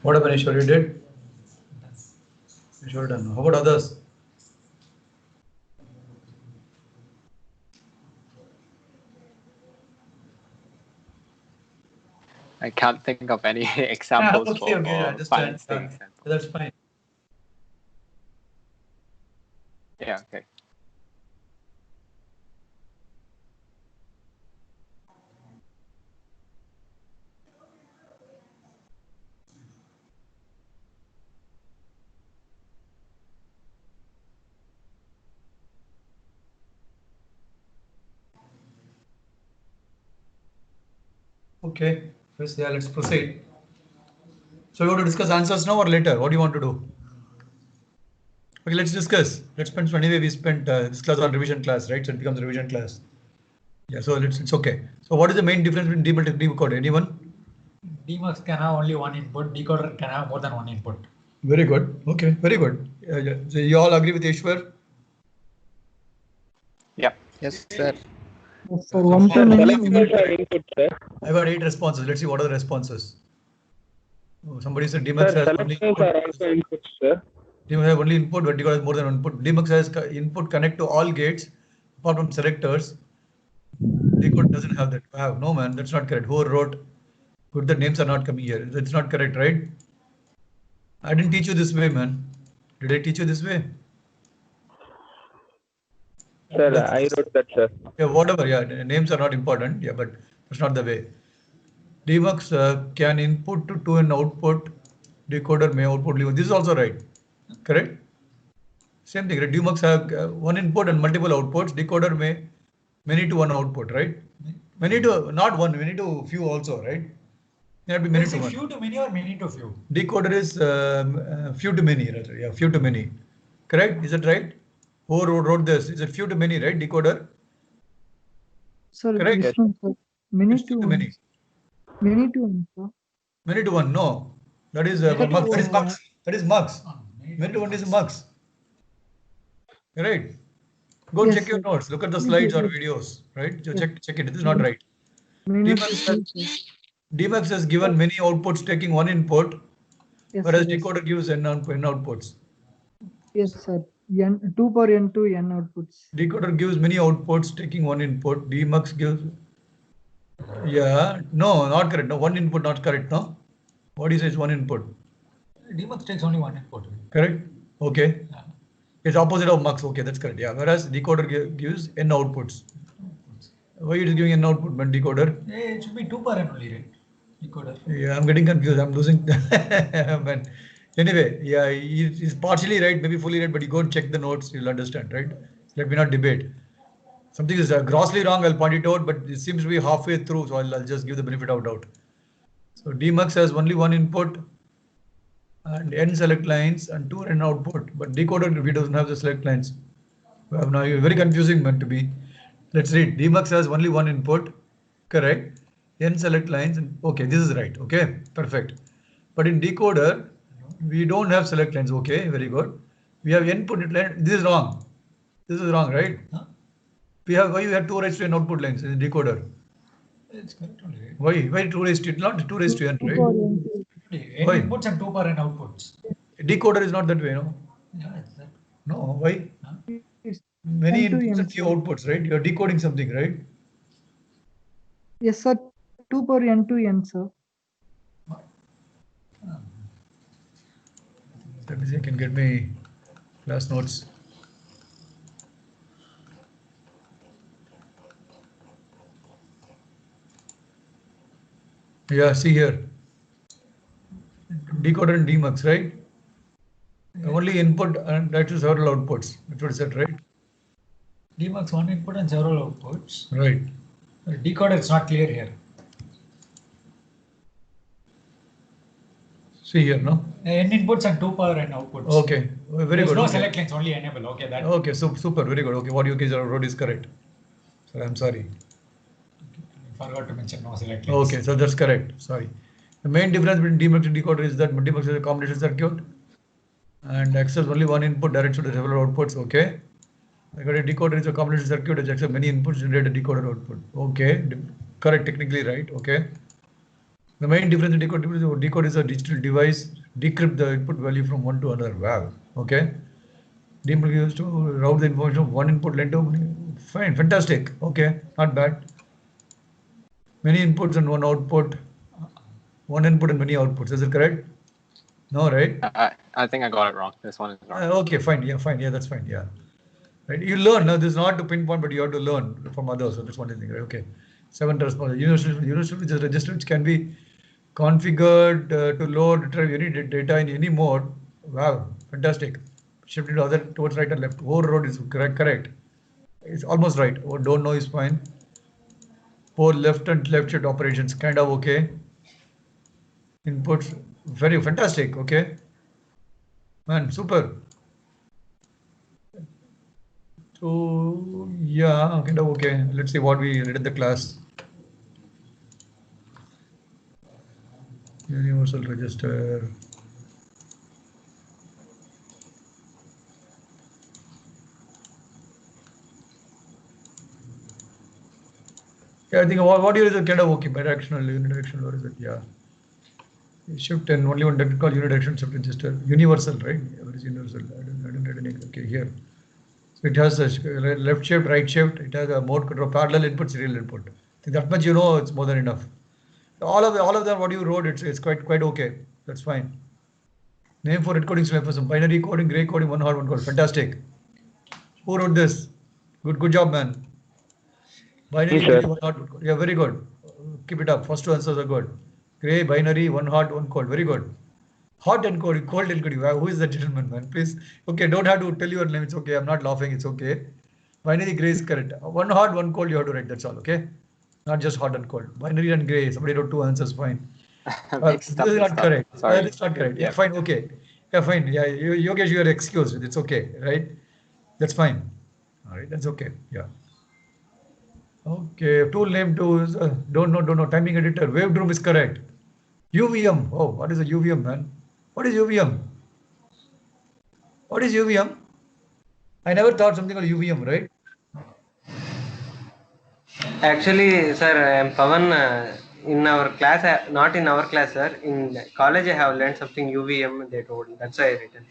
What happened, Ishwar? You did? Ishwar done. How about others? I can't think of any examples okay, for I understand. balancing example. That's fine. Yeah, okay. Okay, first, yeah, let's proceed. So you want to discuss answers now or later? What do you want to do? Okay, let's discuss. Let's spend, anyway, we spent this class on revision class, right? So it becomes a revision class. Yeah, so it's okay. So what is the main difference between demultiple and decoder? Anyone? Demux can have only one input, decoder can have more than one input. Very good. Okay, very good. So you all agree with Ishwar? Yes, sir. Yes, sir. One Sir, to many. selectors are input, sir. I got 8 responses. Let's see what are the responses. Oh, somebody said DMAX Sir, has only selectors are also inputs, sir. DMAX has only input, but decoder has more than one input. DMAX has input connect to all gates apart from selectors. Decoder doesn't have that. Wow, no man, that's not correct. Who wrote? Good, the names are not coming here. That's not correct, right? I didn't teach you this way, man. Did I teach you this way? Sir, I wrote that, sir. Yeah, whatever. Yeah, the names are not important. Yeah, but that's not the way. DMAX can input to an output. Decoder may output leave. This is also right. Correct? Same thing. Right? DMAX have one input and multiple outputs. Decoder may many to one output, right? Many to not one, many to few also, right? It be many Is to it one. few to many or many to few? Decoder is few to many, right? Yeah, few to many. Correct? Is it right? Who wrote this? Is it few to many, right? Decoder? Sir, Correct? Vishnu, sir. Many It's to few to one. many. Many to one, sir. Many to one, no. That is Many to mux. That is one. mux. That is mux. Many Many to one mux. is mux. Right? Go Yes, check your sir. notes. Look at the Yes, slides yes, or yes. videos, right? So Yes. check it. This is not right. Many to DMAX two, has, sir. DMAX has given many outputs taking one input, Yes, whereas sir. Yes. decoder gives n outputs. Yes, sir. N 2 power n to n outputs. Decoder gives many outputs taking one input. DMAX gives, yeah, no, not correct. No, one input, not correct. No, what do you say is one input? DMAX takes only one input. Correct? Okay. Yeah. It's opposite of mux. Okay, that's correct. Yeah, whereas decoder gives n outputs. Why it is giving an output when decoder? It should be 2 per n only, right? Decoder. Yeah, I'm getting confused. I'm losing. Man. Anyway, yeah, he's partially right, maybe fully right, but you go and check the notes, you'll understand, right? Let me not debate. Something is grossly wrong, I'll point it out, but it seems to be halfway through, so I'll just give the benefit of doubt. So DMAX has only one input and n select lines and two n output, but decoder we doesn't have the select lines. Well, now you're very confusing meant to be. Let's read. DMAX has only one input, correct? N select lines, and okay, this is right. Okay, perfect. But in decoder, we don't have select lines. Okay, very good. We have input line. This is wrong. This is wrong, right? Huh? We have why you have 2 raised to n output lines in decoder. It's correct only, right? Why 2 raised to not 2 raised to n, 2 right? power n to N Why? inputs and 2 per n outputs. Decoder is not that way, no? Yeah, it's that. No, why? is Many n to inputs n, and few sir. outputs, right? You're decoding something, right? Yes, sir. 2 power n to n, sir. Let me see, I can get my class notes. Yeah, see here. Decoder and DMAX, right? Only input and actually several outputs. That's what it said, right? DMAX one input and several outputs. Right. Decoder is not clear here. See here, no? N inputs and 2 per n outputs. Okay, very There's good. no Okay. select lines, only enable. Okay, that. Okay, so super, very good. Okay, what you guys wrote is correct. So I'm sorry. Forgot to mention no select lines. Okay, so that's correct. Sorry. The main difference between DMAX and decoder is that DMAX is a combination circuit and accepts only one input directed to several outputs. Okay. Because a decoder is a combination circuit which accepts many inputs to generate a decoder output. Okay, correct, technically right. Okay. The main difference in decoder is a digital device, decrypt the input value from one to another. Wow. Okay. DMAX used to route the information from one input line to fine, fantastic. Okay, not bad. Many inputs and one output, one input and many outputs. Is it correct? No, right? I think I got it wrong. This one is wrong. Okay, fine. Yeah, fine. Yeah, that's fine. Yeah. Right. You learn. Now, this is not to pinpoint, but you have to learn from others. So that's one thing, right? Okay. 7 responses. Universal register which can be configured to load, retrieve any data in any mode. Wow, fantastic. Shift it to other towards right and left. Overrode is correct. It's almost right. Or don't know is fine. For left and left shift operations, kind of okay. Inputs, very fantastic. Okay. Man, super. So yeah, kind of okay. Let's see what we read in the class. Universal register. Yeah, I think what year is it? Kind of okay. Bidirectional, unidirectional, what is it? Yeah. Shift and only one that called unidirectional shift register. Universal, right? What is universal? I don't read anything. Okay, here. So it has a left shift, right shift. It has a mode control, parallel input, serial input. I think that much you know, it's more than enough. All of them, what you wrote, it's quite okay. That's fine. Name for encoding FSM, binary coding, gray coding, one hot, one cold. Fantastic. Who wrote this? Good job, man. Binary, Yes, sir. gray, one hot, one cold. Yeah, very good. Keep it up. First two answers are good. Gray, binary, one hot, one cold. Very good. Hot encoding, cold encoding. Wow, who is that gentleman, man? Please. Okay, don't have to tell your name. It's okay. I'm not laughing. It's okay. Binary, gray is correct. One hot, one cold. You have to write. That's all. Okay. Not just hot and cold. Binary and gray. Somebody wrote two answers. Fine. This is not correct. Sorry. That's not correct. Yeah, Yeah. fine. Okay. Yeah, fine. Yeah, Yogesh, you are excused. It's okay, right? That's fine. All right. That's okay. Yeah. Okay. Tool name to don't know. Timing editor. Wavedroom is correct. UVM. Oh, what is a UVM, man? What is UVM? What is UVM? I never thought something called UVM, right? Actually, sir, I am Pavan. In our class, not in our class, sir. In college, I have learned something UVM. They told. That's why I written.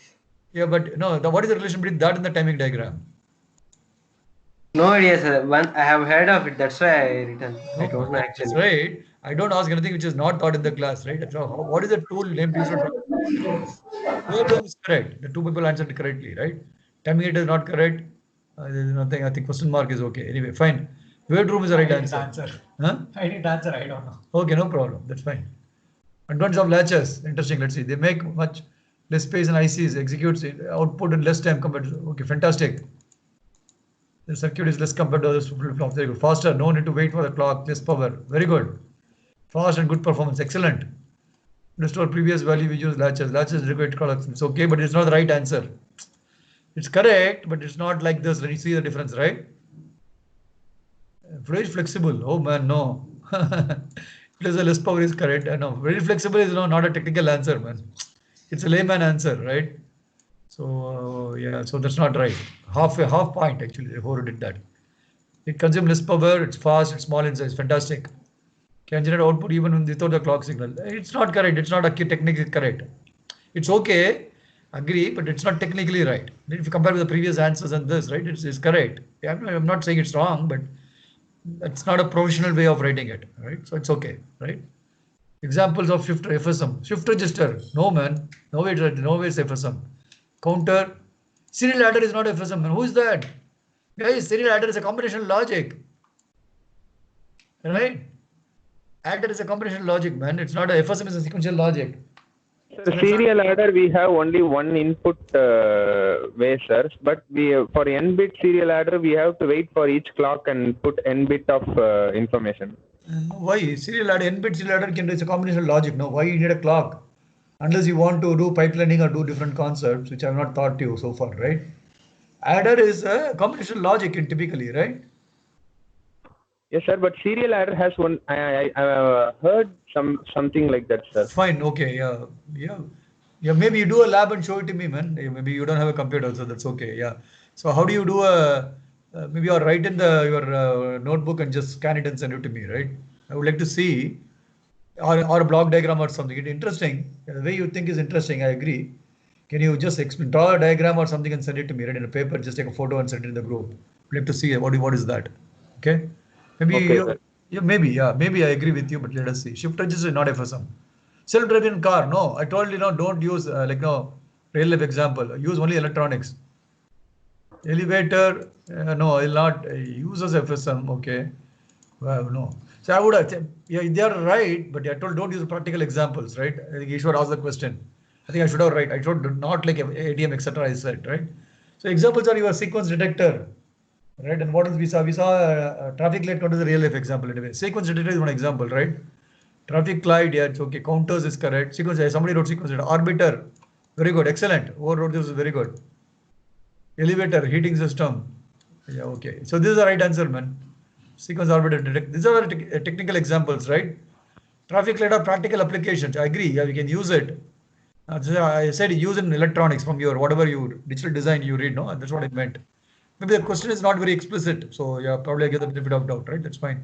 Yeah, but no. What is the relation between that and the timing diagram? No idea, sir. I have heard of it. That's why I written. I don't know That's actually. right. I don't ask anything which is not taught in the class, right? So what is the tool name used for Wavedroom is correct. The two people answered correctly, right? Timing it is not correct. There is nothing. I think question mark is okay. Anyway, fine. Wavedroom is the right answer. Huh? I didn't answer. I don't know. Okay, no problem. That's fine. Advantage of latches. Interesting. Let's see. They make much less space in ICs, executes output in less time compared to. Okay, fantastic. The circuit is less compared to others flip-flops. Very good. Faster. No need to wait for the clock. Less power. Very good. Fast and good performance. Excellent. Restore previous value. We use latches. Latches require clocks. It's okay, but it's not the right answer. It's correct, but it's not like this. When you see the difference, right? Very flexible. Oh man, no. It is a less power is correct. No, very flexible is not a technical answer, man. It's a layman answer, right? So yeah, so that's not right. Half point actually. Whoever did that. It consumes less power. It's fast. It's small in size. Fantastic. Can generate output even without the clock signal. It's not correct. It's not technically correct. It's okay. Agree, but it's not technically right. If you compare with the previous answers and this, right, it's correct. Yeah, I'm not saying it's wrong, but that's not a professional way of writing it, right? So it's okay, right? Examples of shift FSM. Shift register. No, man. No way it's FSM. Counter. Serial adder is not FSM, man. Who is that? Guys, serial adder is a combination logic. Right? Adder is a combination logic, man. It's not a FSM is a sequential logic. The serial adder, we have only one input way, sir. But for n-bit serial adder, we have to wait for each clock and put n-bit of information. Why? Serial adder, n-bit serial adder it's a combination logic. No, why you need a clock? Unless you want to do pipelining or do different concepts, which I have not taught you so far, right? Adder is a combination logic typically, right? Yes, sir. But serial adder has one. I heard something like that, sir. Fine. Okay. Yeah. Maybe you do a lab and show it to me, man. Maybe you don't have a computer, so that's okay. Yeah. So how do you do maybe you write in your notebook and just scan it and send it to me, right? I would like to see, or a block diagram or something. It's interesting. The way you think is interesting. I agree. Can you just draw a diagram or something and send it to me, right, in a paper? Just take a photo and send it in the group. I'd like to see what is that. Okay. Maybe Okay, maybe I agree with you, but let us see. Shift register is not FSM. Self-driving car, no. I told you, don't use real life example. Use only electronics. Elevator, no, I will not use as FSM. Okay, well, no. So I would have, yeah, they are right, but I told don't use practical examples, right? I think you should ask the question. I think I should have right. I should not like ATM, etc. I said, right? So examples are your sequence detector. Right, and what else we saw? We saw traffic light. What is the real life example anyway? Sequence detector is one example, right? Traffic light, yeah, it's okay. Counters is correct. Sequence, somebody wrote sequence detector. Arbiter, very good, excellent. Who wrote this is very good. Elevator, heating system, yeah, okay. So this is the right answer, man. Sequence arbiter detect. These are the technical examples, right? Traffic light are practical applications. I agree. Yeah, we can use it. I said use in electronics from your whatever you digital design you read. No, that's what I meant. Maybe the question is not very explicit, so yeah, probably I get the benefit of doubt, right? That's fine.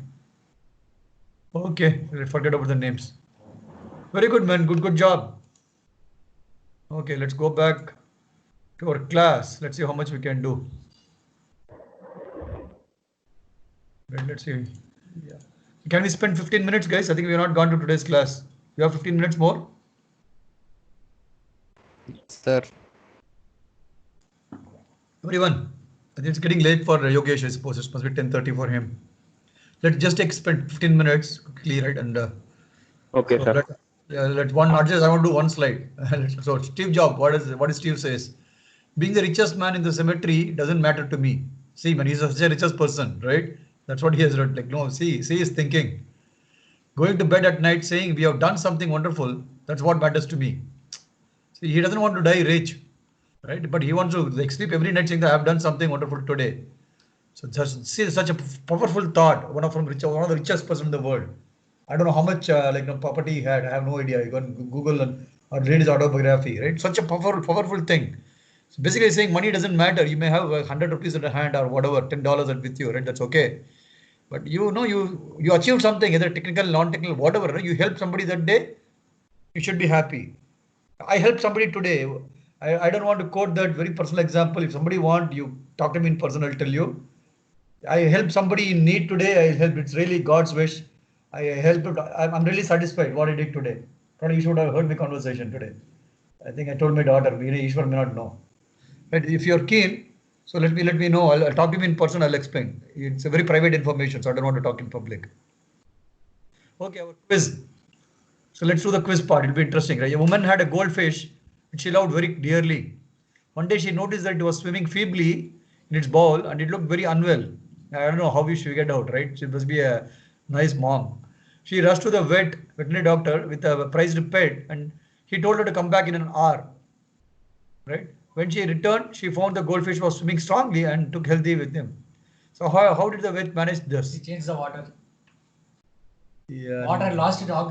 Okay, forget about the names. Very good, man. Good job. Okay, let's go back to our class. Let's see how much we can do. Right, let's see. Yeah. Can we spend 15 minutes, guys? I think we have not gone to today's class. You have 15 minutes more? Sir. Everyone, I think it's getting late for Yogesh, I suppose. It must be 10:30 for him. Let's just spend 15 minutes quickly, right? And Okay, so sir. let one, not just I want to do one slide. So Steve Jobs, what is Steve says? Being the richest man in the cemetery doesn't matter to me. See, man, he's such a richest person, right? That's what he has wrote. Like, no, see his thinking. Going to bed at night saying we have done something wonderful. That's what matters to me. See, he doesn't want to die rich, right? But he wants to like sleep every night saying that I have done something wonderful today. So just see such a powerful thought. One of the richest person in the world. I don't know how much property he had. I have no idea. You can Google or read his autobiography, right? Such a powerful thing. So basically saying money doesn't matter. You may have 100 rupees in the hand or whatever, $10 with you, right? That's okay. But you know, you achieved something, either technical, non-technical, whatever. Right? You help somebody that day, you should be happy. I helped somebody today. I don't want to quote that very personal example. If somebody want, you talk to me in person, I'll tell you. I helped somebody in need today. I helped. It's really God's wish. I helped. I'm really satisfied what I did today. Probably you should have heard my conversation today. I think I told my daughter, Ishwar may not know. But if you're keen, so let me know. I'll talk to him in person. I'll explain. It's a very private information, so I don't want to talk in public. Okay, our quiz. So let's do the quiz part. It'll be interesting, right? A woman had a goldfish which she loved very dearly. One day she noticed that it was swimming feebly in its bowl and it looked very unwell. I don't know how we should get out, right? She must be a nice mom. She rushed to the veterinary doctor with a prized pet and he told her to come back in an hour, right? When she returned, she found the goldfish was swimming strongly and took healthy with him. So how did the vet manage this? He changed the water. Yeah. Water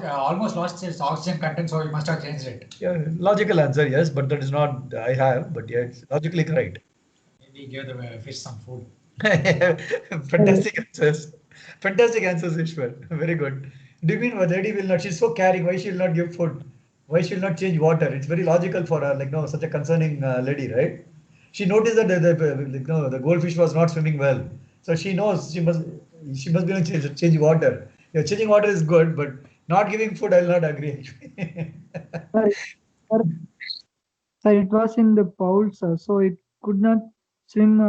almost lost its oxygen content, so you must have changed it. Yeah, logical answer, yes, but that is not I have, but yeah, it's logically correct. Maybe give the fish some food. Fantastic answers. Fantastic answers, Ishwar. Very good. Do you mean the lady will not? She's so caring. Why she will not give food? Why she will not change water? It's very logical for her. Like no, such a concerning lady, right? She noticed that the goldfish was not swimming well, so she knows she must be able to change water. Yeah, changing water is good, but not giving food, I will not agree. Sir, it was in the pool, sir, so it could not swim.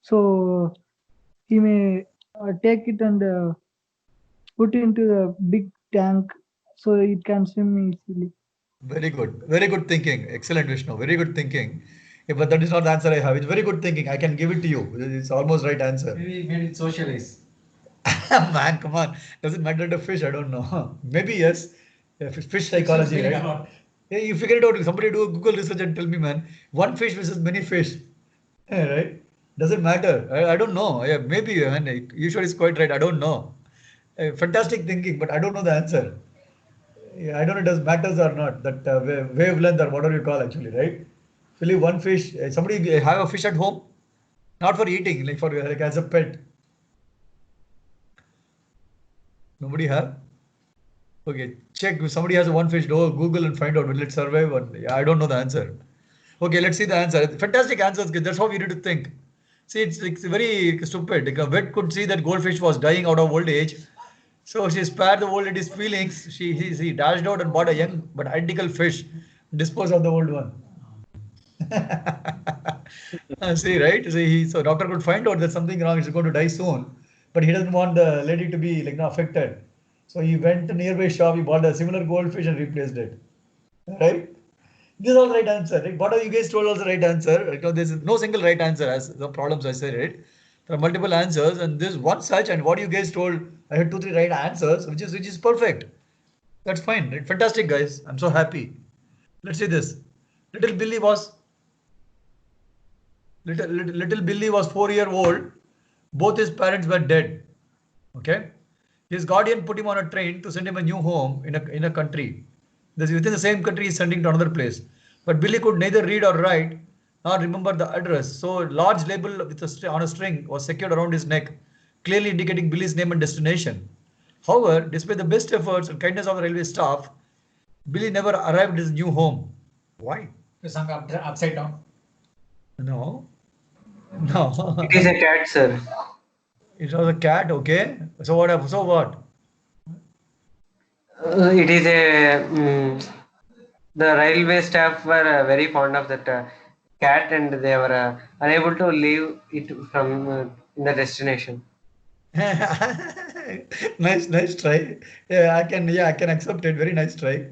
So he may take it and put into the big tank so it can swim easily. Very good thinking. Excellent, Vishnu. Very good thinking. Yeah, but that is not the answer I have. It's very good thinking. I can give it to you. It's almost right answer. Maybe made it socialize. Man, come on. Doesn't matter the fish. I don't know. Maybe yes. Yeah, fish psychology, right? Yeah, you figure it out. Somebody do a Google research and tell me, man. One fish versus many fish. Yeah, right? Doesn't matter. I don't know. Yeah, maybe. Man, usually is quite right. I don't know. Fantastic thinking, but I don't know the answer. Yeah, I don't know if it does matters or not. That wavelength or whatever you call actually, right? Really, one fish. Somebody have a fish at home, not for eating, like for like as a pet. Nobody have? Okay, check. If somebody has one fish, go Google and find out will it survive or yeah, I don't know the answer. Okay, let's see the answer. Fantastic answers. That's how we need to think. See, it's very stupid. Like a vet could see that goldfish was dying out of old age. So she spared the old lady's feelings. She dashed out and bought a young but identical fish, disposed of the old one. See, right? See, so doctor could find out that something wrong. She's going to die soon, but he doesn't want the lady to be like affected. So he went to nearby shop. He bought a similar goldfish and replaced it. Right? This is all the right answer. Right? What you guys told also right answer. Because there's no single right answer as the problems I said. Right? There are multiple answers, and this one such. And what you guys told, I had 2-3 right answers, which is perfect. That's fine. Right? Fantastic, guys. I'm so happy. Let's see this. Little Billy was 4-year-old. Both his parents were dead. Okay. His guardian put him on a train to send him a new home in a country. Within the same country, he's sending to another place. But Billy could neither read or write nor remember the address. So a large label on a string was secured around his neck, clearly indicating Billy's name and destination. However, despite the best efforts and kindness of the railway staff, Billy never arrived at his new home. Why? It's hung upside down. No. No. It is a cat, sir. It was a cat, okay. So what? So what? It is a the railway staff were very fond of that cat, and they were unable to leave it from in the destination. Nice try. Yeah, I can accept it. Very nice try.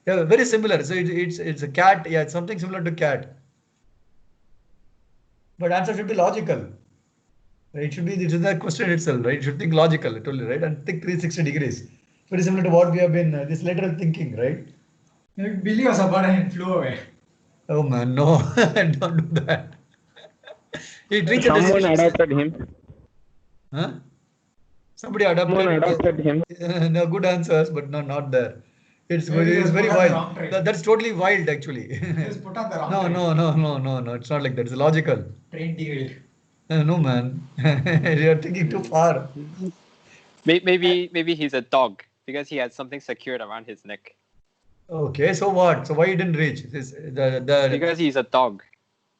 Yeah, very similar. So it's a cat. Yeah, it's something similar to cat. But answer should be logical. Right? It should be the question itself, right? You should think logical, totally, right? And think 360 degrees. Very similar to what we have been this lateral thinking, right? Billy was about and flew away. Oh man, no, don't do that. It reached a Someone destination. adopted him. Huh? Somebody adopted. Someone adopted him. No, good answers, but no, not there. It's Maybe very put on the wild. wrong train. That's totally wild, actually. Just put on the wrong No, train. no. It's not like that. It's logical. Train derailed. No, man. You're thinking too far. Maybe he's a dog because he had something secured around his neck. Okay, so what? So why you didn't reach? Because he's a dog.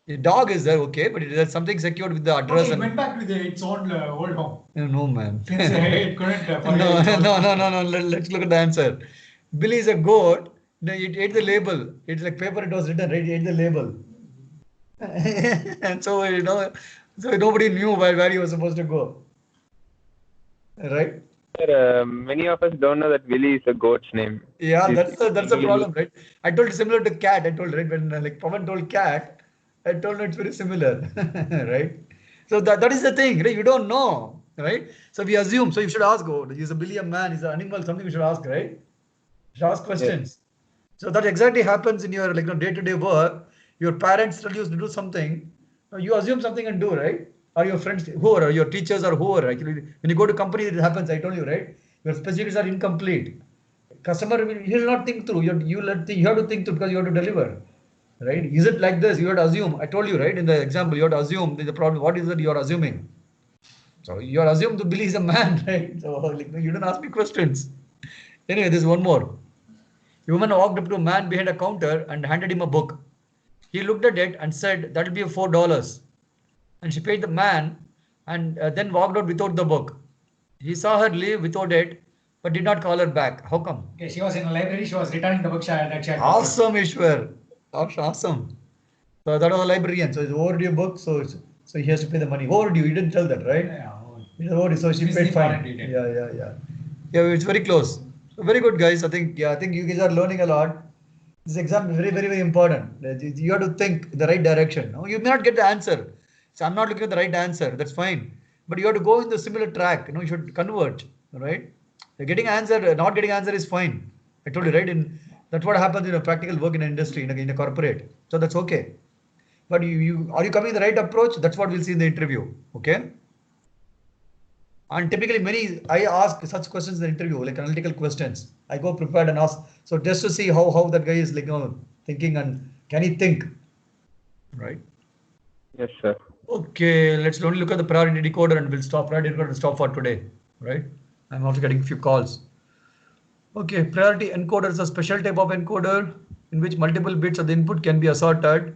The dog is there, okay, but it has something secured with the address. Okay, it And went back to its own old home. no, man. Since it couldn't No. Let's look at the answer. Billy is a goat. No, it ate the label. It's like paper. It was written, right? It ate the label. And so so nobody knew where he was supposed to go. Right? Sir, many of us don't know that Billy is a goat's name. Yeah, It's that's a problem, right? I told you similar to cat. I told, right, when like Pawan told cat, I told him it's very similar, right? So that is the thing, right? You don't know, right? So we assume. So you should ask. Oh, is a Billy a man? Is an animal? Something we should ask, right? You should ask questions. So that exactly happens in your day-to-day work. Your parents tell you to do something, you assume something and do, right? Or your friends, whoever, or your teachers, or whoever. Actually, when you go to company, it happens. I told you, right? Your specifics are incomplete. Customer will not think through. You have to think through because you have to deliver, right? Is it like this? You have to assume. I told you, right? In the example, you have to assume. The problem. What is it you are assuming? So you are assumed to believe is a man, right? So you don't ask me questions. Anyway, there's one more. A woman walked up to a man behind a counter and handed him a book. He looked at it and said, "That will be $4." And she paid the man and then walked out without the book. He saw her leave without it, but did not call her back. How come? Okay, she was in a library. She was returning the book that she had. Awesome, Ishwar. Awesome. So that was a librarian. So it's overdue book. So he has to pay the money. Overdue. You didn't tell that, right? Yeah. Overdue. So she paid fine. Yeah. Yeah, it's very close. So very good, guys. I think you guys are learning a lot. This exam is very, very, very important. You have to think the right direction. No? You may not get the answer. So I'm not looking at the right answer. That's fine. But you have to go in the similar track. You should converge, right? Getting answer, not getting answer is fine. I told you, right? That's what happens in a practical work in an industry, in a corporate. So that's okay. But are you coming in the right approach? That's what we'll see in the interview. Okay. And typically I ask such questions in the interview, like analytical questions. I go prepared and ask. So just to see how that guy is thinking and can he think, right? Yes, sir. Okay, let's only look at the priority decoder and we'll stop. Priority decoder will stop for today, right? I'm also getting a few calls. Okay, priority encoder is a special type of encoder in which multiple bits of the input can be assorted.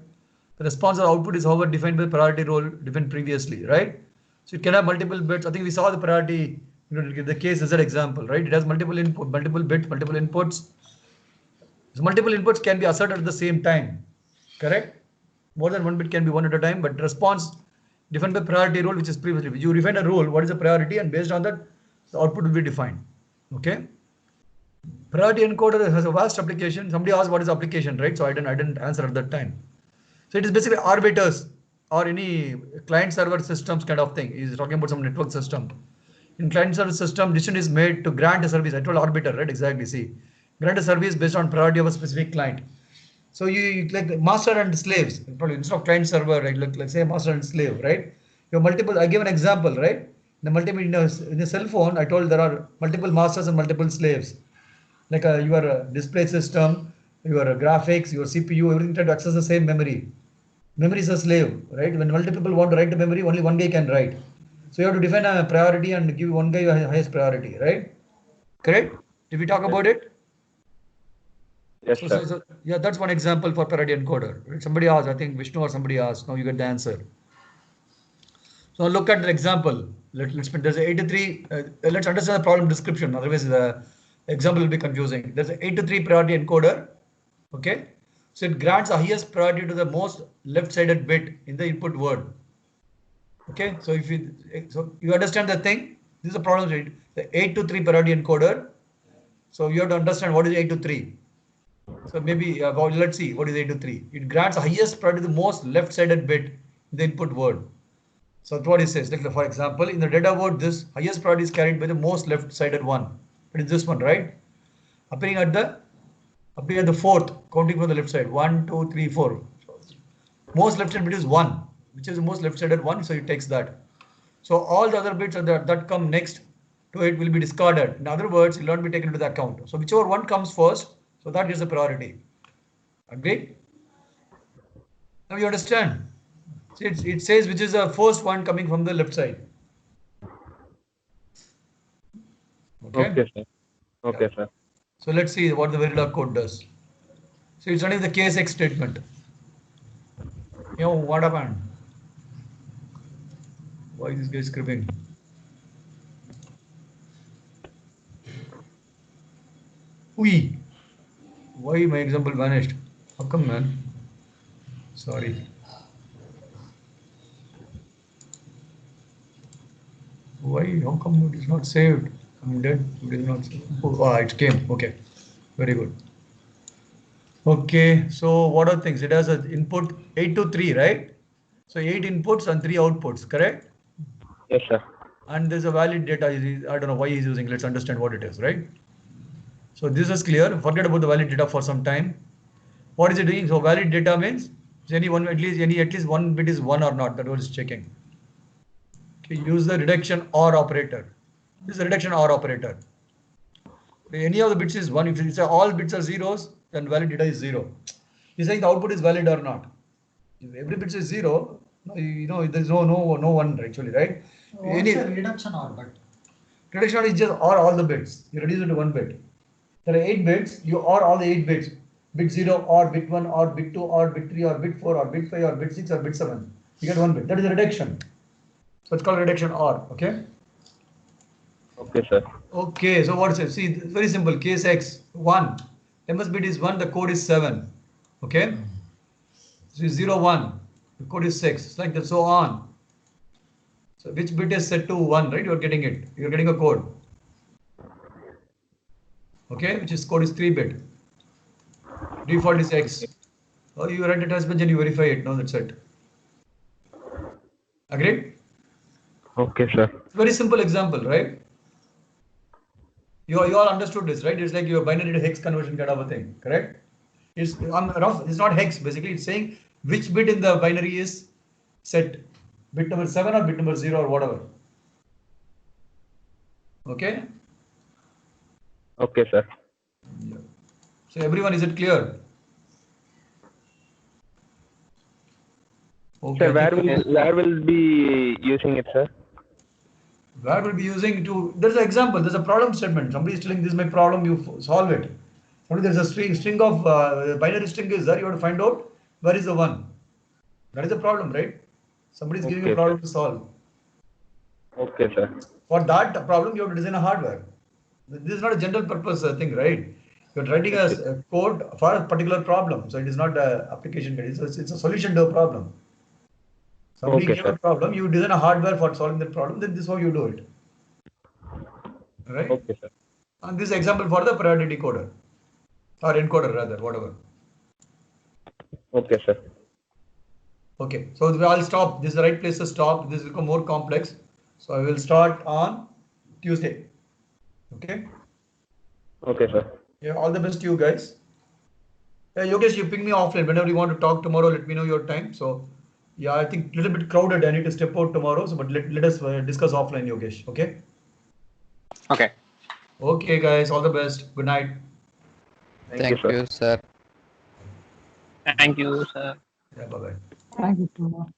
The response or output is however defined by priority role defined previously, right? So it can have multiple bits. I think we saw the priority, the case is an example, right? It has multiple input, multiple bits, multiple inputs. So multiple inputs can be asserted at the same time, correct? More than one bit can be one at a time, but response defined by priority role, which is previously. You define a role, what is the priority, and based on that, the output will be defined. Okay. Priority encoder has a vast application. Somebody asked what is application, right? So I didn't answer at that time. So it is basically arbiters or any client server systems kind of thing. He's talking about some network system. In client server system, decision is made to grant a service. I told arbiter, right? Exactly. See, grant a service based on priority of a specific client. So you like master and slaves. Probably instead of client server, right? Like say master and slave, right? You have multiple. I give an example, right? In the cell phone, I told there are multiple masters and multiple slaves. Like your display system, your graphics, your CPU, everything try to access the same memory. Memory is a slave, right? When multiple people want to write to memory, only one guy can write. So you have to define a priority and give one guy a highest priority, right? Correct? Did we talk about it? Yes, sir. So yeah, that's one example for priority encoder. Somebody asked, I think Vishnu or somebody asked. Now you get the answer. So look at the example. There's a 83. Let's understand the problem description. Otherwise, the example will be confusing. There's an 8 to 3 priority encoder. Okay. So it grants the highest priority to the most left-sided bit in the input word. Okay. So you understand the thing. This is a problem. Right? The 8 to 3 priority encoder. So you have to understand what is 8 to 3. So maybe let's see what is 8 to 3. It grants the highest priority to the most left-sided bit in the input word. So that's what it says. Like for example, in the data word, this highest priority is carried by the most left-sided one. It is this one, right? Appearing at the fourth, counting from the left side. 1, 2, 3, 4. Most left-sided bit is 1, which is the most left-sided one. So it takes that. So all the other bits that come next to it will be discarded. In other words, it will not be taken into the account. So whichever one comes first, so that is the priority. Agree? Now you understand? See, it says which is the first one coming from the left side. Okay, sir. Okay, sir. So let's see what the Verilog code does. So it's running the case X statement. Yo, what happened? Why is this guy scribbling? Ui. Why my example vanished? How come, man? Sorry. Why? How come it is not saved? I'm dead. It is not saved. Oh, it came. Okay. Very good. Okay. So what are things? It has an input 8 to 3, right? So 8 inputs and 3 outputs, correct? Yes, sir. And there's a valid data. I don't know why he's using. Let's understand what it is, right? So this is clear. Forget about the valid data for some time. What is it doing? So valid data means at least one bit is 1 or not. That was checking. Okay, use the reduction OR operator. This is a reduction OR operator. If any of the bits is 1. If you say all bits are zeros, then valid data is 0. You're saying the output is valid or not. If every bit is 0, there's no 1 actually, right? What's the reduction OR? But reduction OR is just OR all the bits. You reduce it to 1 bit. There are 8 bits. You OR all the 8 bits. Bit 0 or bit 1 or bit 2 or bit 3 or bit 4 or bit 5 or bit 6 or bit 7. You get 1 bit. That is a reduction. So it's called reduction OR. Okay. Okay, sir. Okay. So what is it? See, it's very simple. Case X 1. MS bit is 1. The code is 7. Okay. So 0 1. The code is 6. It's like that. So on. So which bit is set to 1, right? You're getting it. You're getting a code. Okay, which is code is 3-bit. Default is X. Or you write a test bench and you verify it. No, that's it. Agreed? Okay, sir. Very simple example, right? You all understood this, right? It's like your binary to hex conversion kind of a thing, correct? It's not hex. Basically, it's saying which bit in the binary is set. Bit number 7 or bit number 0 or whatever. Okay? Okay, sir. Yeah. So everyone, is it clear? Okay. Sir, where will be using it, sir? Where will be using to? There's an example. There's a problem statement. Somebody is telling this is my problem. You solve it. There's a string of binary string is there. You have to find out where is the one. That is the problem, right? Somebody is giving you a problem to solve. Okay, sir. For that problem, you have to design a hardware. This is not a general purpose thing, right? You're writing a code for a particular problem. So it is not an application. It's a solution to a problem. Somebody gave a problem, you design a hardware for solving that problem, then this is how you do it. Right? Okay, sir. And this is example for the priority decoder. Or encoder rather, whatever. Okay, sir. Okay, so I'll stop. This is the right place to stop. This will become more complex. So I will start on Tuesday. Okay? Okay, sir. Yeah, all the best to you guys. Yogesh, you ping me offline. Whenever you want to talk tomorrow, let me know your time. So, yeah, I think a little bit crowded. I need to step out tomorrow. So, but let us discuss offline, Yogesh. Okay? Okay. Okay, guys. All the best. Good night. Thank you, sir. Thank you, sir. Yeah, bye-bye. Thank you, Tuma.